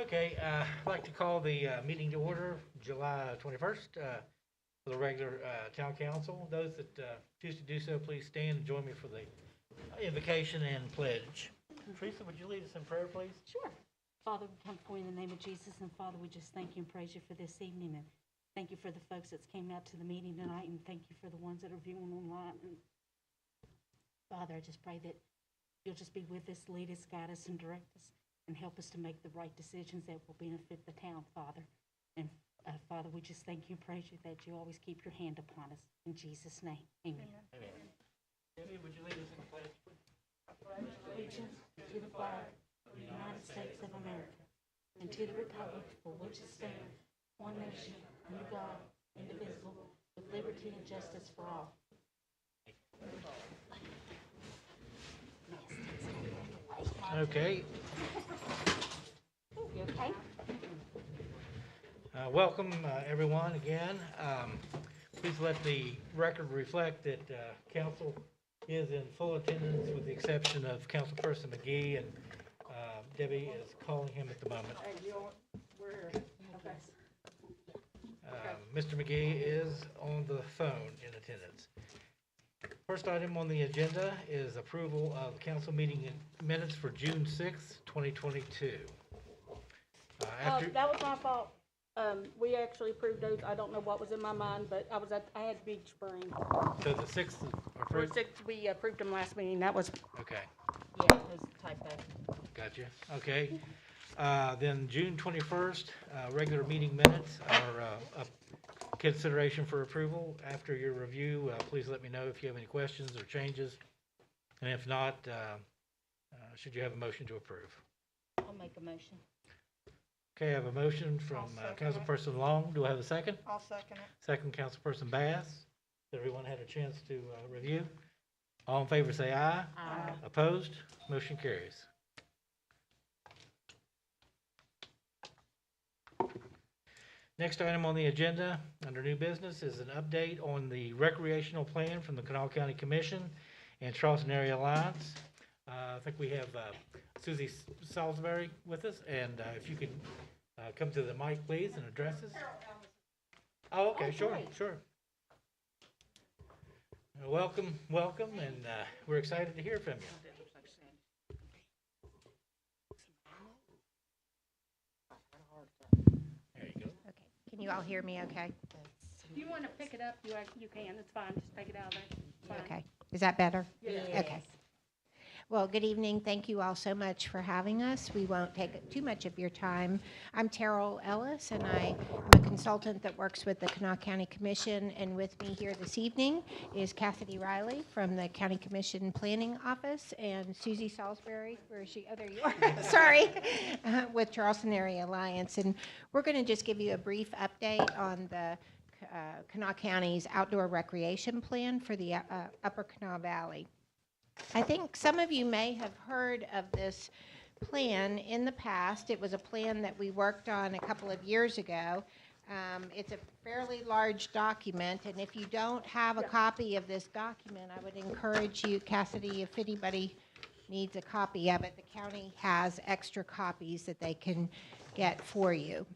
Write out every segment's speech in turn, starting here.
Okay, I'd like to call the meeting to order July 21st for the regular town council. Those that choose to do so, please stand and join me for the invocation and pledge. Teresa, would you lead us in prayer, please? Sure. Father, we come before you in the name of Jesus, and Father, we just thank you and praise you for this evening, and thank you for the folks that came out to the meeting tonight, and thank you for the ones that are viewing online. And Father, I just pray that you'll just be with us, lead us, guide us, and direct us, and help us to make the right decisions that will benefit the town, Father. And Father, we just thank you and praise you that you always keep your hand upon us. In Jesus' name, amen. Amen. Debbie, would you lead us in the pledge, please? Allegiance to the flag of the United States of America and to the republic for which it stands, one nation, under God, indivisible, with liberty and justice for all. Okay. You okay? Welcome, everyone, again. Please let the record reflect that council is in full attendance with the exception of Councilperson McGee, and Debbie is calling him at the moment. Mr. McGee is on the phone in attendance. First item on the agenda is approval of council meeting minutes for June 6th, 2022. That was my fault. We actually approved those. I don't know what was in my mind, but I had Beach Spring. So the 6th approved? We approved them last meeting. That was, Okay, Yeah, it was a typo. gotcha. Okay. Then June 21st, regular meeting minutes are up consideration for approval. After your review, please let me know if you have any questions or changes. And if not, should you have a motion to approve? I'll make a motion. Okay, I have a motion from Councilperson Long. Do I have a second? I'll second it. Second, Councilperson Bass. Everyone had a chance to review. All in favor say aye. Aye. Opposed? Motion carries. Next item on the agenda, under new business, is an update on the recreational plan from the Kanawha County Commission and Charleston Area Alliance. I think we have Susie Salisbury with us, and if you could come to the mic, please, and address us. Oh, okay, sure, great. sure. Welcome, and we're excited to hear from you. There you go. Okay, can you all hear me okay? If you want to pick it up, you can. It's fine. Just take it out of there. It's fine. Okay, is that better? Yeah. Okay. Well, good evening. Thank you all so much for having us. We won't take too much of your time. I'm Terrell Ellis, and I am a consultant that works with the Kanawha County Commission, and with me here this evening is Cassidy Riley from the County Commission Planning Office, and Susie Salisbury, where is she? Oh, there you are. Sorry, with Charleston Area Alliance. And we're going to just give you a brief update on the Kanawha County's outdoor recreation plan for the Upper Kanawha Valley. I think some of you may have heard of this plan in the past. It was a plan that we worked on a couple of years ago. It's a fairly large document, and if you don't have a copy of this document, I would encourage you, Cassidy, if anybody needs a copy of it, the county has extra copies that they can get for you.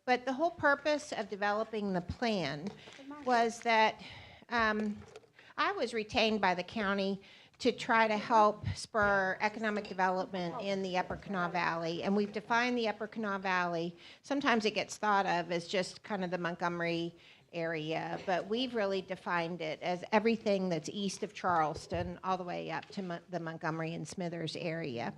But the whole purpose of developing the plan was that I was retained by the county to try to help spur economic development in the Upper Kanawha Valley. And we've defined the Upper Kanawha Valley. Sometimes it gets thought of as just kind of the Montgomery area, but we've really defined it as everything that's east of Charleston all the way up to the Montgomery and Smithers area.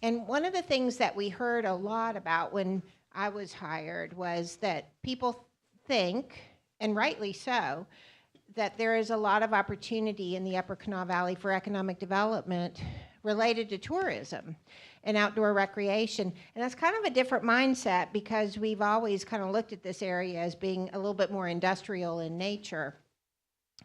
And one of the things that we heard a lot about when I was hired was that people think, and rightly so, that there is a lot of opportunity in the Upper Kanawha Valley for economic development related to tourism and outdoor recreation. And that's kind of a different mindset because we've always kind of looked at this area as being a little bit more industrial in nature.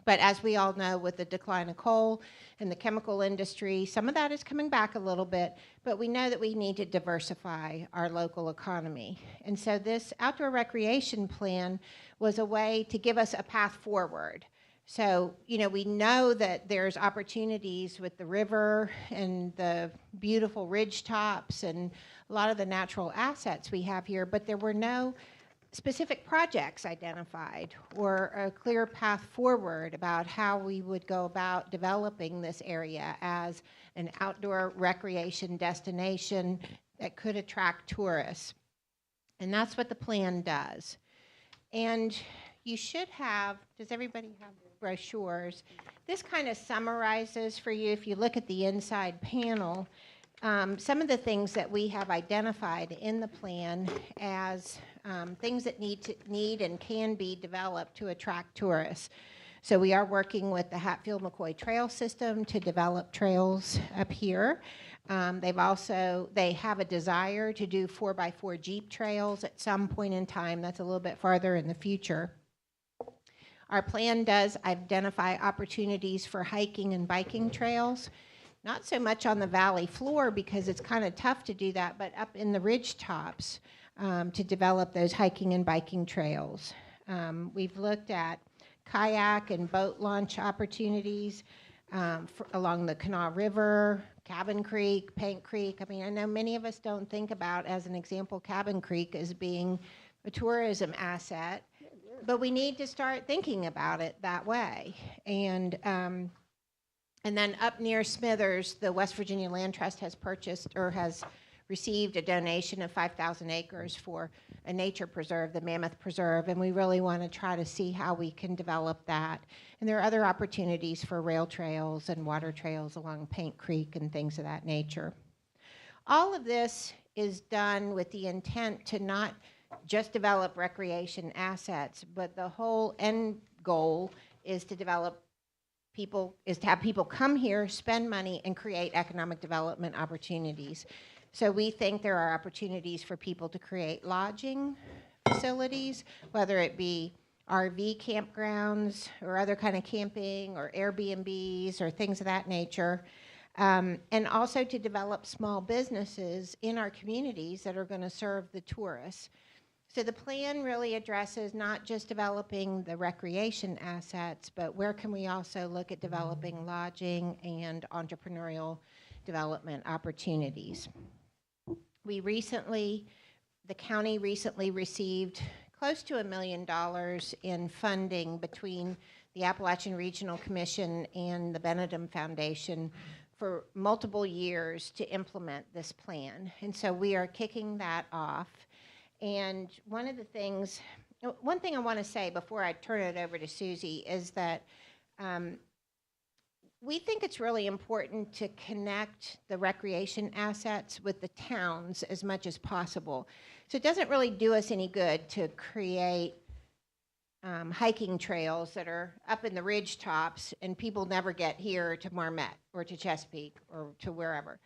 But as we all know, with the decline of coal and the chemical industry, some of that is coming back a little bit, but we know that we need to diversify our local economy. And so this outdoor recreation plan was a way to give us a path forward. So, we know that there's opportunities with the river and the beautiful ridge tops and a lot of the natural assets we have here, but there were no specific projects identified or a clear path forward about how we would go about developing this area as an outdoor recreation destination that could attract tourists. And that's what the plan does. And you should have, does everybody have brochures? This kind of summarizes for you, if you look at the inside panel, some of the things that we have identified in the plan as things that need and can be developed to attract tourists. So we are working with the Hatfield-McCoy Trail System to develop trails up here. They have a desire to do 4x4 Jeep trails at some point in time. That's a little bit farther in the future. Our plan does identify opportunities for hiking and biking trails. Not so much on the valley floor because it's kind of tough to do that, but up in the ridge tops to develop those hiking and biking trails. We've looked at kayak and boat launch opportunities along the Kanawha River, Cabin Creek, Paint Creek. I mean, I know many of us don't think about, as an example, Cabin Creek as being a tourism asset, but we need to start thinking about it that way. And then up near Smithers, the West Virginia Land Trust has purchased or has received a donation of 5,000 acres for a nature preserve, the Mammoth Preserve, and we really want to try to see how we can develop that. And there are other opportunities for rail trails and water trails along Paint Creek and things of that nature. All of this is done with the intent to not just develop recreation assets, but the whole end goal is to have people come here, spend money, and create economic development opportunities. So we think there are opportunities for people to create lodging facilities, whether it be RV campgrounds or other kind of camping or Airbnbs or things of that nature. And also to develop small businesses in our communities that are going to serve the tourists. So the plan really addresses not just developing the recreation assets, but where can we also look at developing lodging and entrepreneurial development opportunities. The county recently received close to $1 million in funding between the Appalachian Regional Commission and the Benedum Foundation for multiple years to implement this plan. And so we are kicking that off. And one thing I want to say before I turn it over to Susie is that we think it's really important to connect the recreation assets with the towns as much as possible. So it doesn't really do us any good to create hiking trails that are up in the ridge tops and people never get here to Marmette or to Chesapeake or to wherever.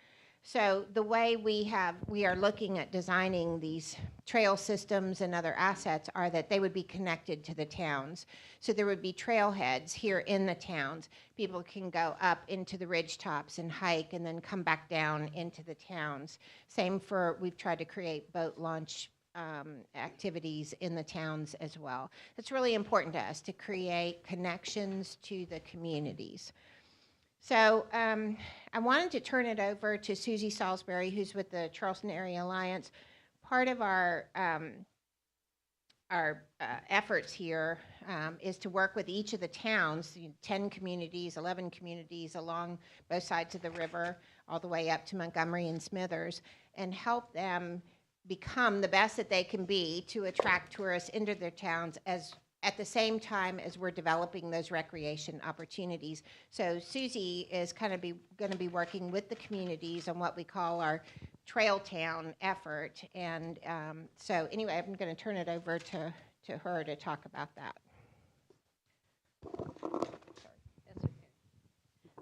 So the way we are looking at designing these trail systems and other assets are that they would be connected to the towns. So there would be trailheads here in the towns. People can go up into the ridge tops and hike and then come back down into the towns. We've tried to create boat launch activities in the towns as well. It's really important to us to create connections to the communities. So I wanted to turn it over to Susie Salisbury, who's with the Charleston Area Alliance. Part of our efforts here is to work with each of the towns, 10 communities, 11 communities along both sides of the river, all the way up to Montgomery and Smithers, and help them become the best that they can be to attract tourists into their towns at the same time as we're developing those recreation opportunities. So Susie is going to be working with the communities on what we call our Trail Town effort. And so anyway, I'm going to turn it over to her to talk about that.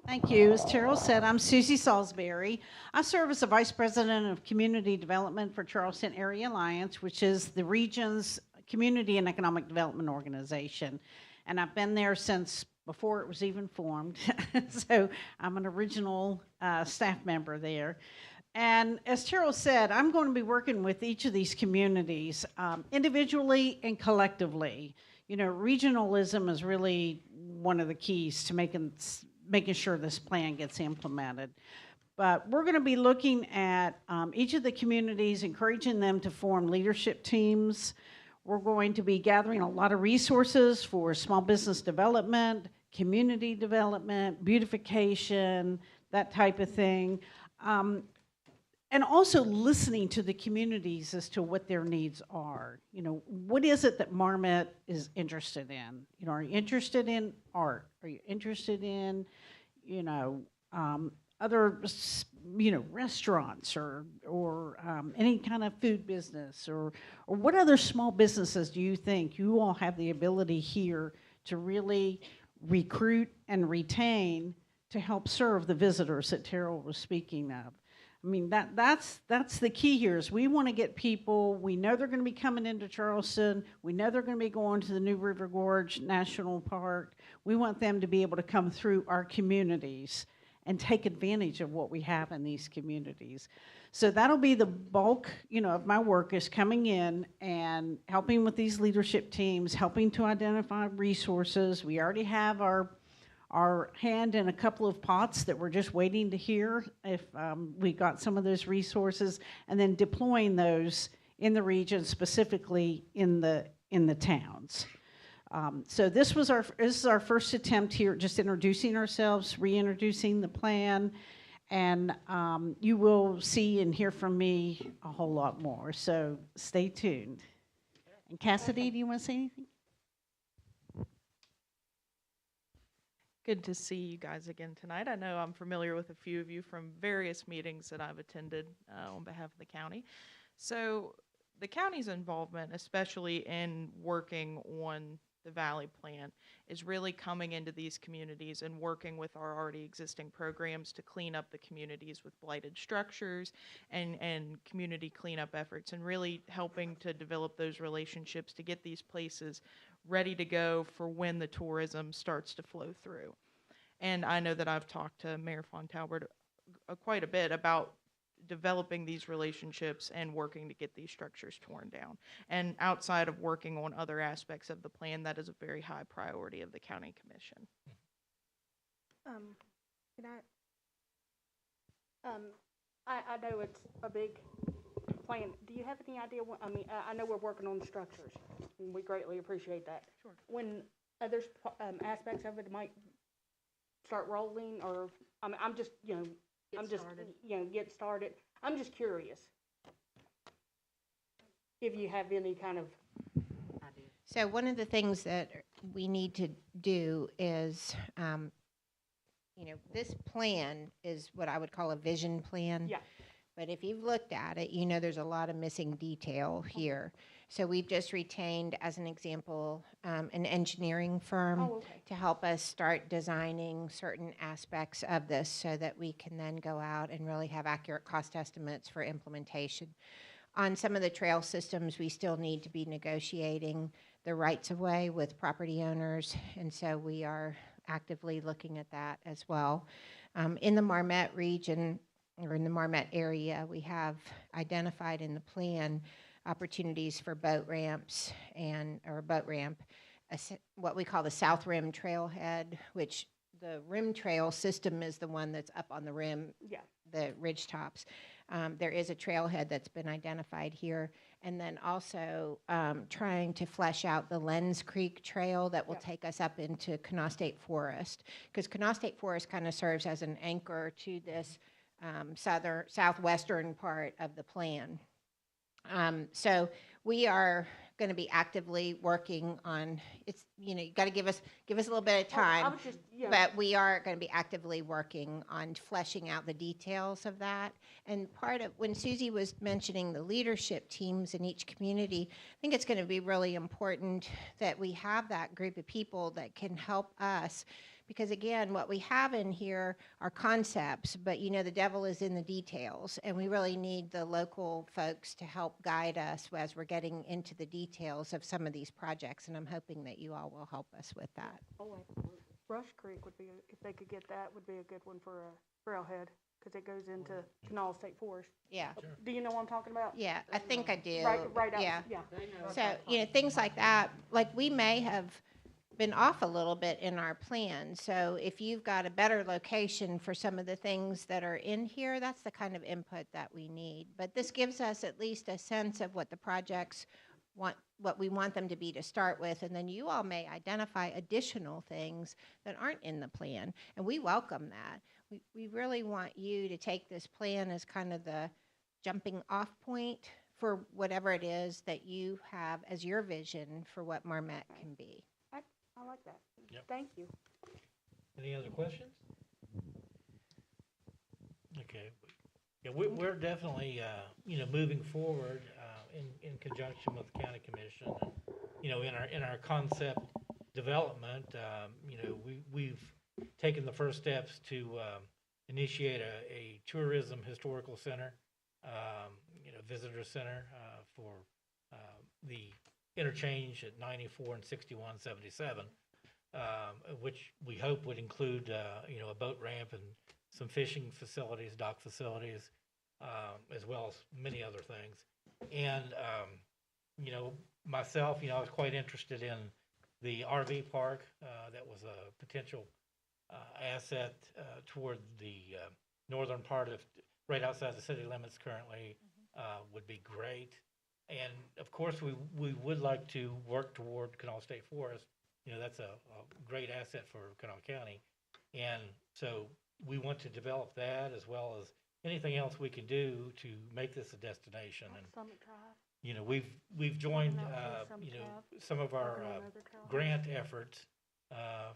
Thank you. As Terrell said, I'm Susie Salisbury. I serve as the Vice President of Community Development for Charleston Area Alliance, which is the region's community and economic development organization. And I've been there since before it was even formed. So I'm an original staff member there. And as Terrell said, I'm going to be working with each of these communities individually and collectively. You know, regionalism is really one of the keys to making sure this plan gets implemented. But we're going to be looking at each of the communities, encouraging them to form leadership teams. We're going to be gathering a lot of resources for small business development, community development, beautification, that type of thing. And also listening to the communities as to what their needs are. You know, what is it that Marmet is interested in? You know, are you interested in art? Are you interested in, you know, other, you know, restaurants or any kind of food business, or what other small businesses do you think you all have the ability here to really recruit and retain to help serve the visitors that Terrell was speaking of? I mean, that's the key here is we want to get people, we know they're going to be coming into Charleston, we know they're going to be going to the New River Gorge National Park. We want them to be able to come through our communities and take advantage of what we have in these communities. So that'll be the bulk, you know, of my work, is coming in and helping with these leadership teams, helping to identify resources. We already have our hand in a couple of pots that we're just waiting to hear if we got some of those resources, and then deploying those in the region, specifically in the towns. So this is our first attempt here, just introducing ourselves, reintroducing the plan, and you will see and hear from me a whole lot more. So stay tuned. And Cassidy, do you want to say anything? Good to see you guys again tonight. I know I'm familiar with a few of you from various meetings that I've attended on behalf of the county. So the county's involvement, especially in working on the Valley Plan, is really coming into these communities and working with our already existing programs to clean up the communities with blighted structures and community cleanup efforts, and really helping to develop those relationships to get these places ready to go for when the tourism starts to flow through. And I know that I've talked to Mayor Fontalbert quite a bit about developing these relationships and working to get these structures torn down. And outside of working on other aspects of the plan, that is a very high priority of the county commission. Can I know it's a big plan. Do you have any idea what, I mean, I know we're working on the structures, and we greatly appreciate that. Sure. When other aspects of it might start rolling, or, I mean, I'm just, you know, get started. I'm just curious if you have any kind of. So one of the things that we need to do is, this plan is what I would call a vision plan. Yeah. But if you've looked at it, you know there's a lot of missing detail here. So we've just retained, as an example, an engineering firm to help us start designing certain aspects of this so that we can then go out and really have accurate cost estimates for implementation. On some of the trail systems, we still need to be negotiating the rights of way with property owners, and so we are actively looking at that as well. In the Marmet region, or in the Marmet area, we have identified in the plan opportunities for boat ramps or a boat ramp, what we call the South Rim Trailhead, which the rim trail system is the one that's up on the rim, the ridge tops. There is a trailhead that's been identified here, and then also trying to flesh out the Lenz Creek Trail that will take us up into Kanawha State Forest, because Kanawha State Forest kind of serves as an anchor to this southwestern part of the plan. So we are going to be actively working on, it's, you got to give us a little bit of time, but we are going to be actively working on fleshing out the details of that. And part of, when Susie was mentioning the leadership teams in each community, I think it's going to be really important that we have that group of people that can help us. Because again, what we have in here are concepts, but the devil is in the details, and we really need the local folks to help guide us as we're getting into the details of some of these projects, and I'm hoping that you all will help us with that. Rush Creek would be, if they could get that, would be a good one for a trailhead, because it goes into Kanawha State Forest. Yeah. Do you know what I'm talking about? Yeah, I think I do. Right out. Yeah. Yeah. So, things like that, like we may have been off a little bit in our plan. So if you've got a better location for some of the things that are in here, that's the kind of input that we need. But this gives us at least a sense of what the projects want, what we want them to be to start with, and then you all may identify additional things that aren't in the plan, and we welcome that. We really want you to take this plan as kind of the jumping off point for whatever it is that you have as your vision for what Marmet can be. I like that. Yep. Thank you. Any other questions? Okay. Yeah, we're definitely, moving forward in conjunction with the county commission. And, in our concept development, we've taken the first steps to initiate a tourism historical center, visitor center for the interchange at 94 and 6177, which we hope would include, a boat ramp and some fishing facilities, dock facilities, as well as many other things. And, myself, I was quite interested in the RV park. That was a potential asset toward the northern part of, right outside the city limits currently, would be great. And of course, we would like to work toward Kanawha State Forest. That's a great asset for Kanawha County. And so we want to develop that as well as anything else we can do to make this a destination. And, Summit Drive. we've joined, Summit Drive. some of our Open another trail. grant efforts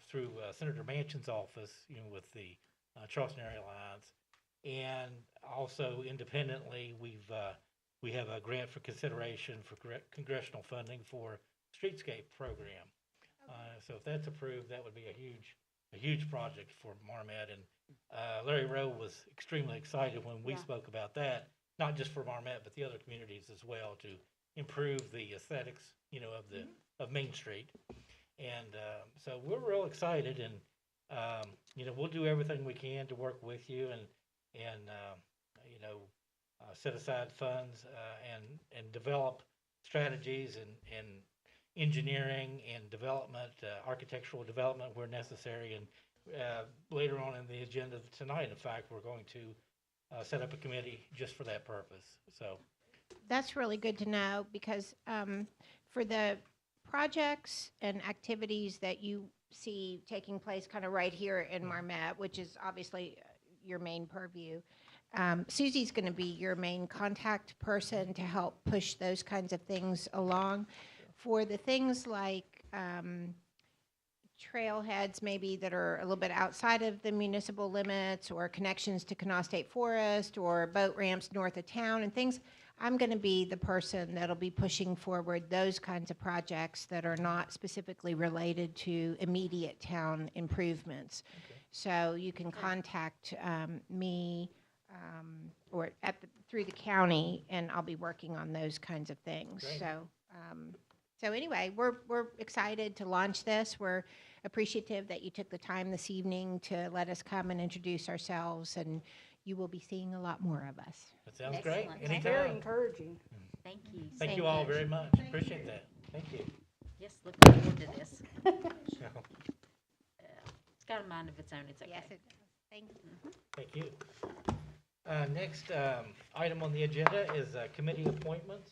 through Senator Manchin's office, with the Charleston Area Alliance. And also independently, we have a grant for consideration for congressional funding for streetscape program. So if that's approved, that would be a huge project for Marmet. And Larry Rowe was extremely excited when we Yeah. spoke about that, not just for Marmet, but the other communities as well, to improve the aesthetics, of Main Street. And so we're real excited, and we'll do everything we can to work with you and set aside funds and develop strategies and engineering and development, architectural development where necessary. And later on in the agenda tonight, in fact, we're going to set up a committee just for that purpose. So That's really good to know because for the projects and activities that you see taking place kind of right here in Marmet, which is obviously your main purview, Susie's going to be your main contact person to help push those kinds of things along. For the things like trailheads maybe that are a little bit outside of the municipal limits, or connections to Kanawha State Forest, or boat ramps north of town and things, I'm going to be the person that'll be pushing forward those kinds of projects that are not specifically related to immediate town improvements. Okay. So you can contact me or through the county, and I'll be working on those kinds of things. Great. So anyway, we're excited to launch this. We're appreciative that you took the time this evening to let us come and introduce ourselves, and you will be seeing a lot more of us. that sounds great. Excellent. It's very Anytime. encouraging. Thank you. Thank so you all much. very much. Appreciate that. Thank you. Yes, looking forward to this. So, It's got a mind of its own, it's okay. Yes, it does. Thank you. thank you. Next item on the agenda is committee appointments.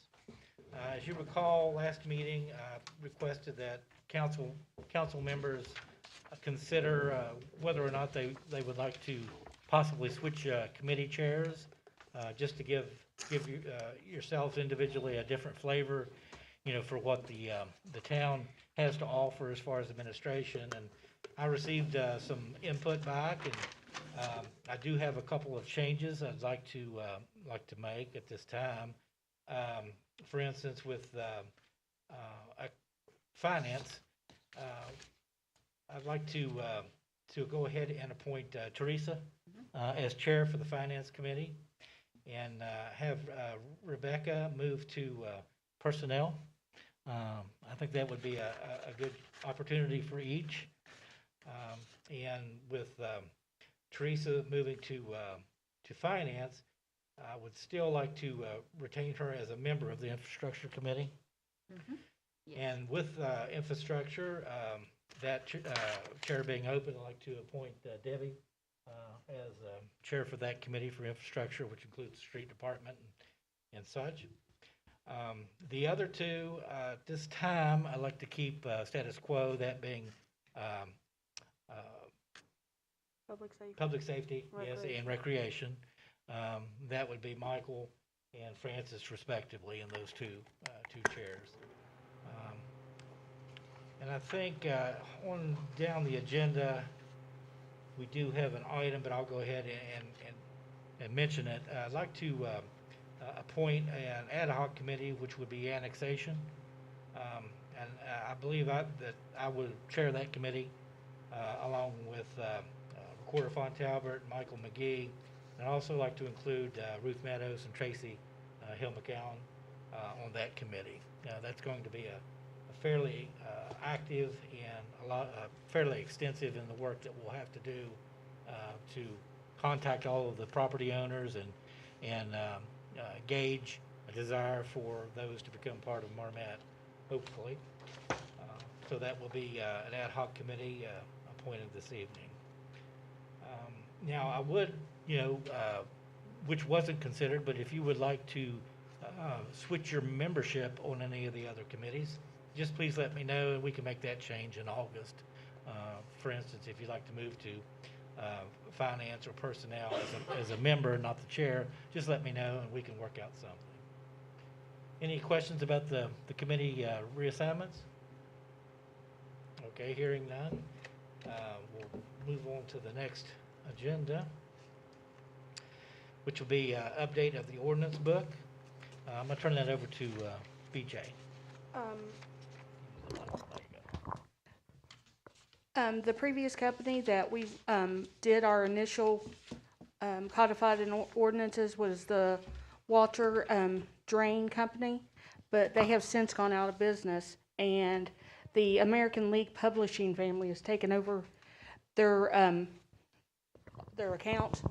As you recall, last meeting requested that council members consider whether or not they would like to possibly switch committee chairs, just to give you, yourselves individually a different flavor, for what the town has to offer as far as administration. And I received some input back, and I do have a couple of changes I'd like to make at this time. For instance, with finance, I'd like to go ahead and appoint Teresa as chair for the finance committee, and have Rebecca move to personnel. I think that would be a good opportunity for each. And with Teresa moving to finance, I would still like to retain her as a member of the infrastructure committee. Mhm. Yes. And with infrastructure, that chair being open, I'd like to appoint Debbie as chair for that committee for infrastructure, which includes the street department and such. The other two, this time, I'd like to keep status quo, that being Public safety. public safety, yes, Recreation. and recreation. That would be Michael and Francis respectively in those two chairs. And I think on down the agenda, we do have an item, but I'll go ahead and mention it. I'd like to appoint an ad hoc committee, which would be annexation. And I believe that I would chair that committee along with Recorder Fontalbert, Michael McGee, and I'd also like to include Ruth Meadows and Tracy Hill McCown on that committee. That's going to be a fairly active and fairly extensive in the work that we'll have to do to contact all of the property owners and gauge a desire for those to become part of Marmat, hopefully. So that will be an ad hoc committee appointed this evening. Now, I would, which wasn't considered, but if you would like to switch your membership on any of the other committees, just please let me know, and we can make that change in August. For instance, if you'd like to move to finance or personnel as a member, not the chair, just let me know, and we can work out something. Any questions about the committee reassignments? Okay, hearing none, we'll move on to the next agenda, which will be update of the ordinance book. I'm going to turn that over to BJ. The previous company that we did our initial codified ordinances was the Walter Drain Company, but they have since gone out of business, and the American League Publishing family has taken over their account,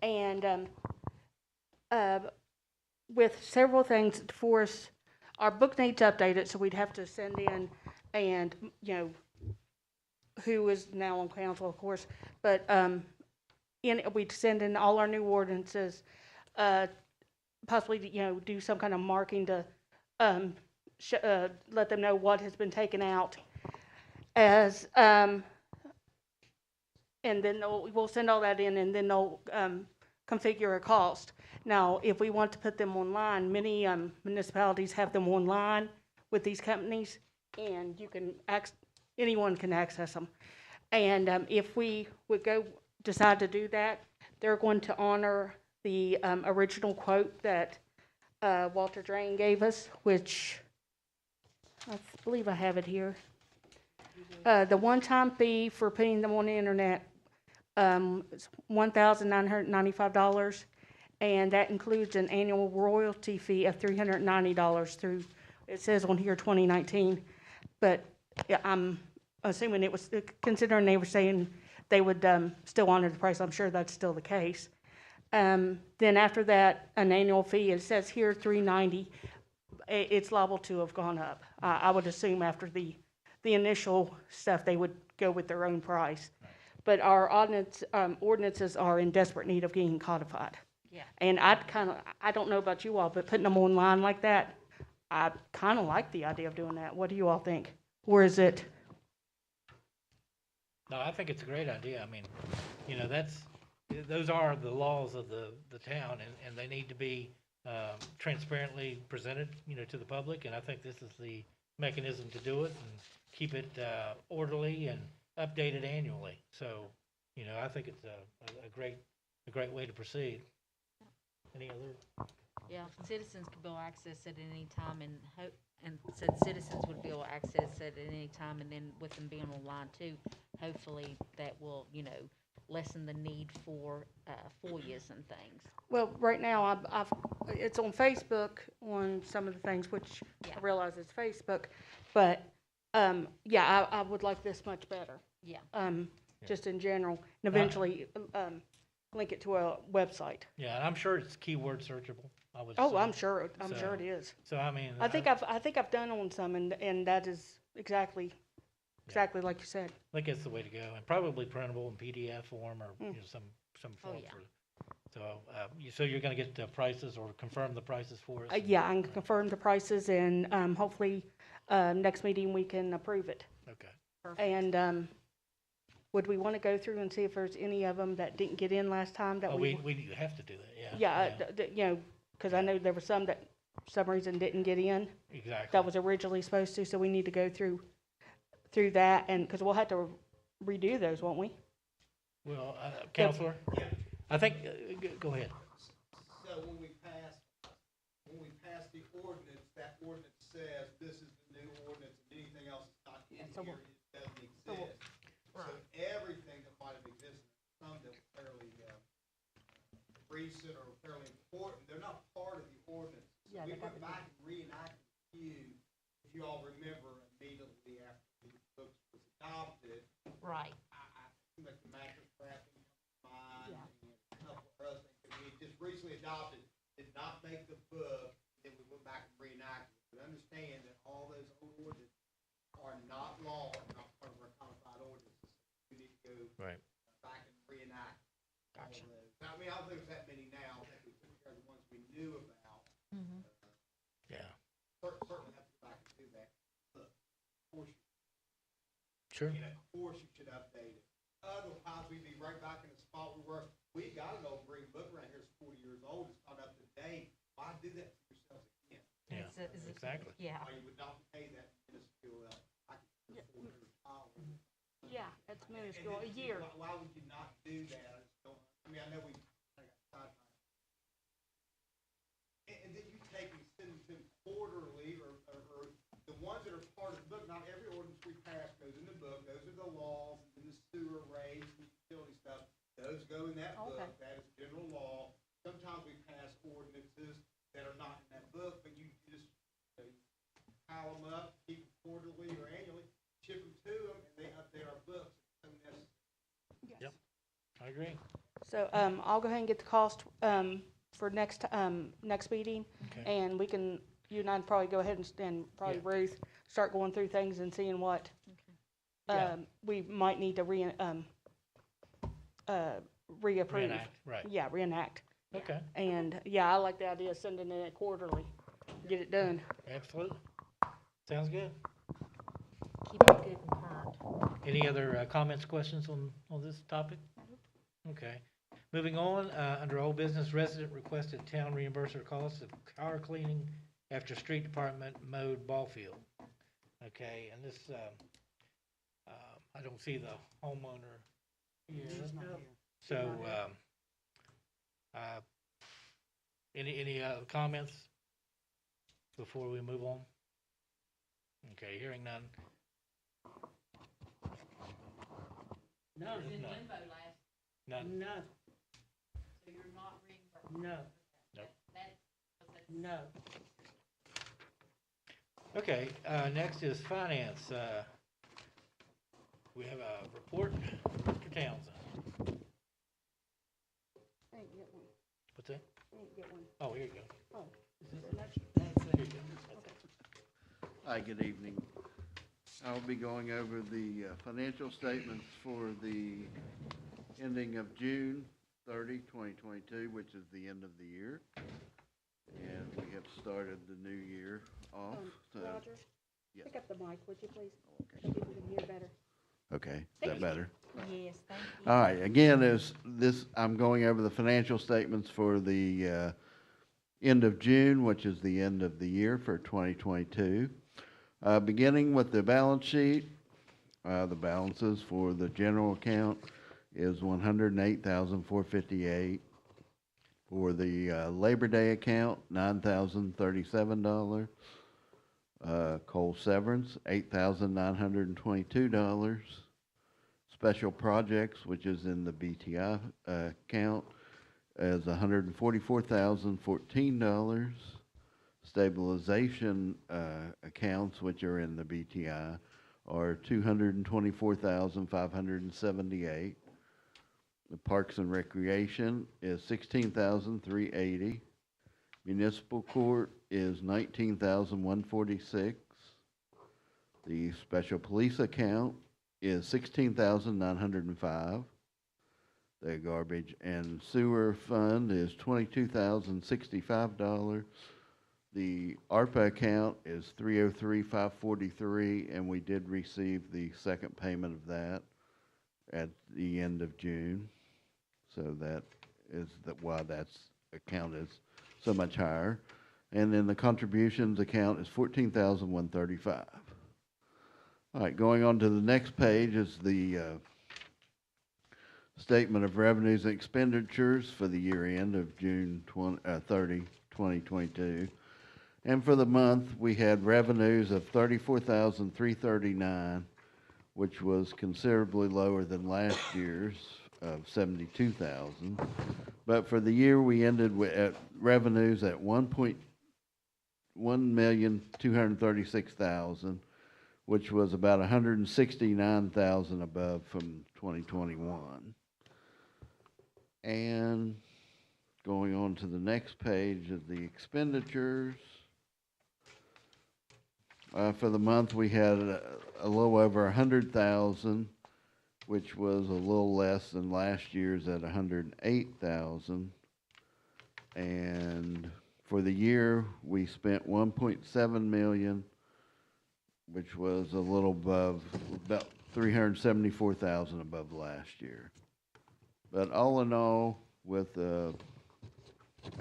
and with several things for us, our book needs updated, so we'd have to send in, and who is now on council, of course, but we'd send in all our new ordinances, possibly do some kind of marking to let them know what has been taken out, as and then we'll send all that in, and then they'll configure a cost. Now, if we want to put them online, many municipalities have them online with these companies, and anyone can access them. And if we would decide to do that, they're going to honor the original quote that Walter Drain gave us, which I believe I have it here. The one-time fee for putting them on the internet is $1,995, and that includes an annual royalty fee of $390 through, it says on here 2019, but I'm assuming it was, considering they were saying they would still honor the price, I'm sure that's still the case. Then after that, an annual fee, it says here $390, it's liable to have gone up. I would assume after the initial stuff, they would go with their own price. But our ordinances are in desperate need of getting codified. Yeah. And I don't know about you all, but putting them online like that, I kind of like the idea of doing that. What do you all think? Or is it? No, I think it's a great idea. I mean, those are the laws of the town, and they need to be transparently presented, to the public. And I think this is the mechanism to do it and keep it orderly and updated annually. So, I think it's a great way to proceed. Any other? Yeah, citizens could be able to access it at any time, and said citizens would be able to access it at any time, and then with them being online too, hopefully that will, lessen the need for FOIAs and things. Well, right now, it's on Facebook on some of the things, which Yeah. I realize it's Facebook, but, I would like this much better. Yeah. Just in general, and eventually, link it to a website. Yeah, and I'm sure it's keyword searchable. I would. Oh, assume. I'm sure it is. So I mean, I think I've done on some, and that is exactly exactly like you said. I think that's the way to go, and probably printable in PDF form or, you know, some Oh, form yeah. for, so, so you're gonna get the prices or confirm the prices for us? Yeah, I can confirm the prices and, hopefully, next meeting we can approve it. Okay. And, would we want to go through and see if there's any of them that didn't get in last time that Oh, we? we have to do that, yeah. Yeah, you know, because I know there were some that, for some reason, didn't get in, Exactly. that was originally supposed to, so we need to go through that, and, because we'll have to redo those, won't we? Well, Counselor? Yeah. I think, go ahead. So when we pass the ordinance, that ordinance says this is the new ordinance, and anything else that's not in so here, we'll- it doesn't exist. So everything that might have existed, some that were fairly, recent or fairly important, they're not part of the ordinance. So Yeah, we they got went to back and reenacted a few, if you all remember, immediately after the books was adopted. Right. I think like the mattress wrapping mine Yeah. and a couple of other things that we had just recently adopted, did not make the book, then we went back and reenacted. But understand that all those old ordinances are not law, not part of our codified ordinances. We need to go Right. back and reenact all Gotcha. of those. Now, I mean, I don't think there's that many now, I think we took care of the ones we knew about. Mm-hmm. Yeah, Certainly have to go back and do that. But of course, sure. and of course you should update it. Otherwise, we'd be right back in the spot we were. We got an old green book around here, it's 40 years old, it's not up to date. Why do that to yourselves again? Yeah, exactly. Yeah. Why you would not pay that minuscule, I can $400. Yeah, that's And minuscule, a then, year. Why would you not do that? I just don't, I mean, I know we kinda got sidetracked. And then you take and send them to them quarterly, or the ones that are part of the book, not every ordinance we pass goes in the book, those are the laws, and the sewer rates, and utility stuff, those go in that book, Okay. that is general law. Sometimes we pass ordinances that are not in that book, but you just, you know, pile them up, keep them quarterly or annually, ship them to them, and they update our books. So necessary. Yep. I agree. So, I'll go ahead and get the cost, for next meeting, Okay. and we can, you and I probably go ahead and probably Yeah. Ruth, start going through things and seeing what, Yeah. we might need to reapprove. Reenact, right. Yeah, reenact. Okay, And, yeah, I like the idea of sending it quarterly, get it done. absolutely. Sounds good. Keep it good and current. Any other comments, questions on this topic? Okay. Moving on, under old business, resident requested town reimburse their costs of car cleaning after street department mowed ball field. Okay, and this, I don't see the homeowner here. So, any comments before we move on? Okay, hearing none. No, None. no, So you're not reimbursed? no, Nope. no. Okay, next is finance. We have a report, Mr. Townsend. I didn't get one, What's that? I didn't get one. Oh, here you go. Oh, Here you go. Hi, good evening. I'll be going over the financial statements for the ending of June 30, 2022, which is the end of the year. And we have started the new year off. So, Roger, yes. pick up the mic, would you please? Okay. So people can hear better. Okay, is that better? Yes, thank you. All right, again, I'm going over the financial statements for the end of June, which is the end of the year for 2022. Beginning with the balance sheet, the balances for the general account is $108,458. For the Labor Day account, $9,037. Coal severance, $8,922. Special projects, which is in the BTI account, is $144,014. Stabilization accounts, which are in the BTI, are $224,578. The Parks and Recreation is $16,380. Municipal Court is $19,146. The special police account is $16,905. The garbage and sewer fund is $22,065. The ARPA account is $303,543, and we did receive the second payment of that at the end of June. So that is why that's account is so much higher. And then the contributions account is $14,135. All right, going on to the next page is the statement of revenues and expenditures for the year end of June 30, 2022. And for the month, we had revenues of $34,339, which was considerably lower than last year's of $72,000. But for the year, we ended at revenues at $1,236,000, which was about $169,000 above from 2021. And going on to the next page of the expenditures. For the month, we had a little over 100,000, which was a little less than last year's at 108,000. And for the year, we spent 1.7 million, which was a little above, about 374,000 above last year. But all in all, with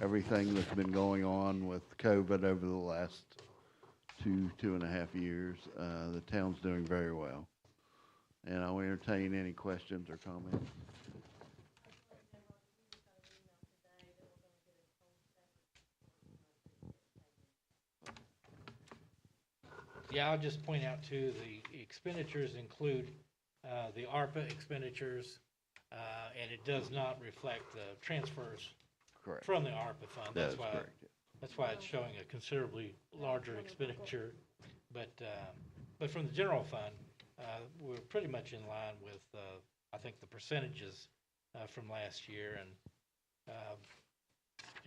everything that's been going on with COVID over the last 2.5 years, the town's doing very well. And I'll entertain any questions or comments. Yeah, I'll just point out too, the expenditures include the ARPA expenditures, and it does not reflect the transfers Correct. from the ARPA fund. That is correct. That's why it's showing a considerably larger expenditure. But from the general fund, we're pretty much in line with, I think, the percentages from last year. And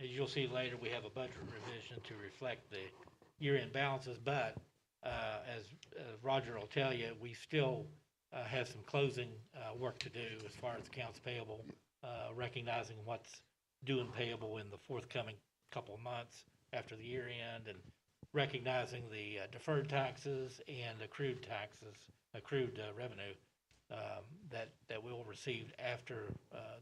as you'll see later, we have a budget revision to reflect the year-end balances. But as Roger will tell you, we still have some closing work to do as far as accounts payable, recognizing what's due and payable in the forthcoming couple of months after the year end, and recognizing the deferred taxes and accrued revenue that we'll receive after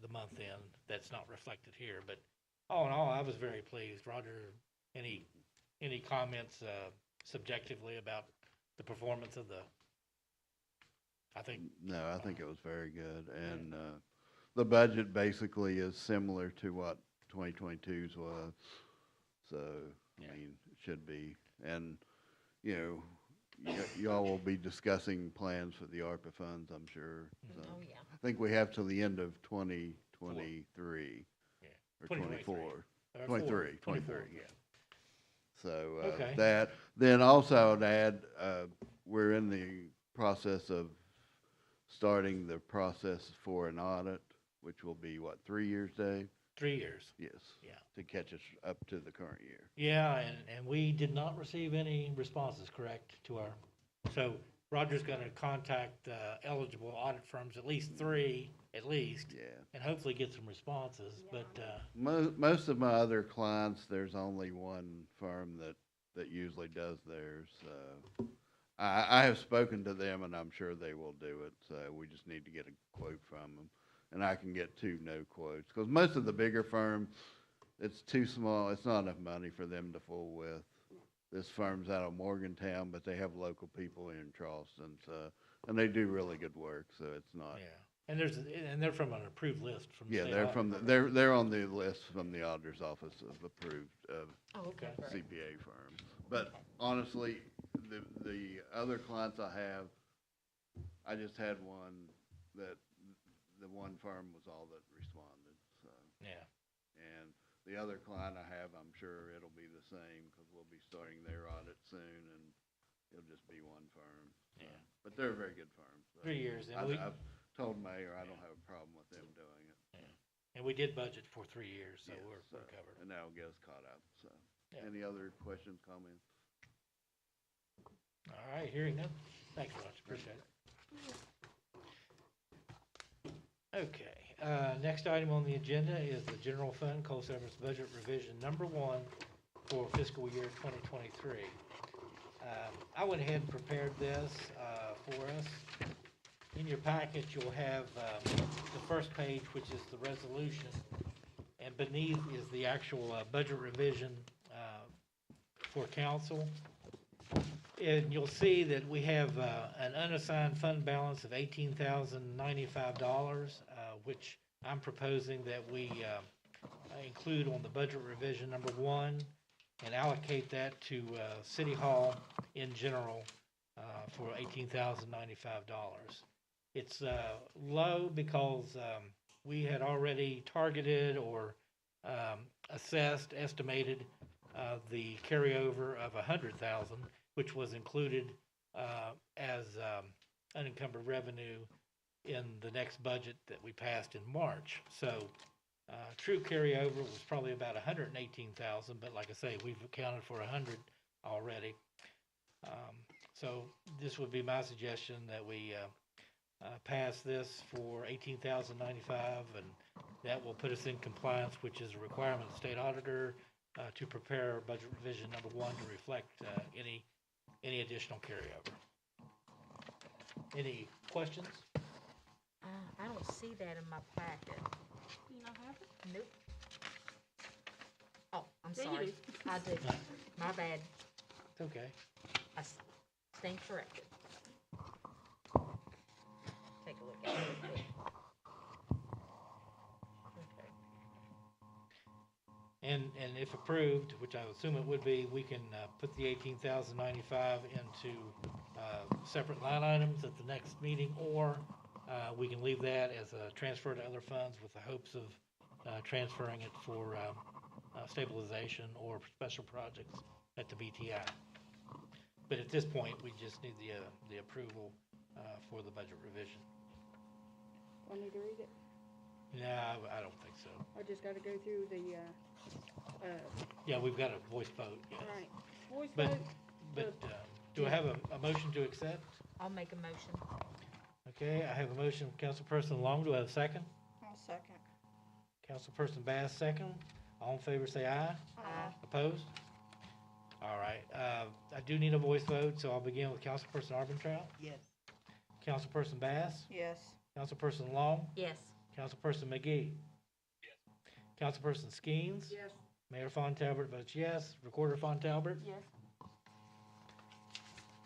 the month end. That's not reflected here. But all in all, I was very pleased. Roger, any comments subjectively about the performance of the? I think. No, I think it was very good. And the budget basically is similar to what 2022's was. So, I mean, it should be. And, you know, y'all will be discussing plans for the ARPA funds, I'm sure. So Oh, yeah. I think we have till the end of 2023. Yeah. Or 2023. 23, 24. yeah. So Okay. that, then also I'd add, we're in the process of starting the process for an audit, which will be what, 3 years, Dave? 3 years. Yes. Yeah. To catch us up to the current year. Yeah, and we did not receive any responses, correct, to our, so Roger's gonna contact eligible audit firms, at least 3, at least, Yeah. and hopefully get some responses, but, Most of my other clients, there's only one firm that usually does theirs. I have spoken to them, and I'm sure they will do it. So we just need to get a quote from them, and I can get 2 no quotes, because most of the bigger firms, it's too small. It's not enough money for them to fool with. This firm's out of Morgantown, but they have local people in Charleston, so, and they do really good work. So it's not. yeah. And they're from an approved list from the Yeah, state they're audit. from they're on the list from the auditor's office of approved Oh, okay, great. CPA firms. But honestly, the other clients I have, I just had one that the one firm was all that responded. So, Yeah, and the other client I have, I'm sure it'll be the same, because we'll be starting their audit soon, and it'll just be one firm. So. Yeah. But they're a very good firm. So 3 years, and I've told Mayor I don't have a problem with them doing it. and we did budget for 3 years, so Yes, we're covered. And that'll get us caught up, so. Yeah. Any other questions, comments? All right, hearing none. Thanks, Roger, appreciate it. Okay, next item on the agenda is the general fund coal severance budget revision number 1 for fiscal year 2023. I went ahead and prepared this for us. In your packet, you'll have the first page, which is the resolution, and beneath is the actual budget revision for council. And you'll see that we have an unassigned fund balance of $18,095, which I'm proposing that we include on the budget revision number 1 and allocate that to City Hall in general for $18,095. It's low because we had already targeted or estimated the carryover of $100,000, which was included as unencumbered revenue in the next budget that we passed in March. So true carryover was probably about $118,000, but like I say, we've accounted for $100 already. So this would be my suggestion that we pass this for $18,095, and that will put us in compliance, which is a requirement of the state auditor to prepare budget revision number 1 to reflect any additional carryover. Any questions? I don't see that in my packet. You not have it? Nope. Oh, I'm Yeah, you sorry. I do. My bad. It's okay. I stand corrected. Take a look at it real quick. Okay. And if approved, which I assume it would be, we can put the $18,095 into separate line items at the next meeting, or we can leave that as a transfer to other funds with the hopes of transferring it for stabilization or special projects at the BTI. But at this point, we just need the approval for the budget revision. Do I need to read it? No, I don't think so. I just gotta go through the, Yeah, we've got a voice vote, yes. all right. Voice But, vote, but do I have a motion to accept? I'll make a motion. Okay, I have a motion from Councilperson Long. Do I have a second? I'll second. Councilperson Bass, second. All in favor, say aye. Aye. Opposed? All right, I do need a voice vote, so I'll begin with Councilperson Armentrout, Yes. Councilperson Bass, Yes. Councilperson Long, Yes. Councilperson McGee. Councilperson Skeens. Yes. Mayor Fontalbert votes yes. Recorder Fontalbert. Yes.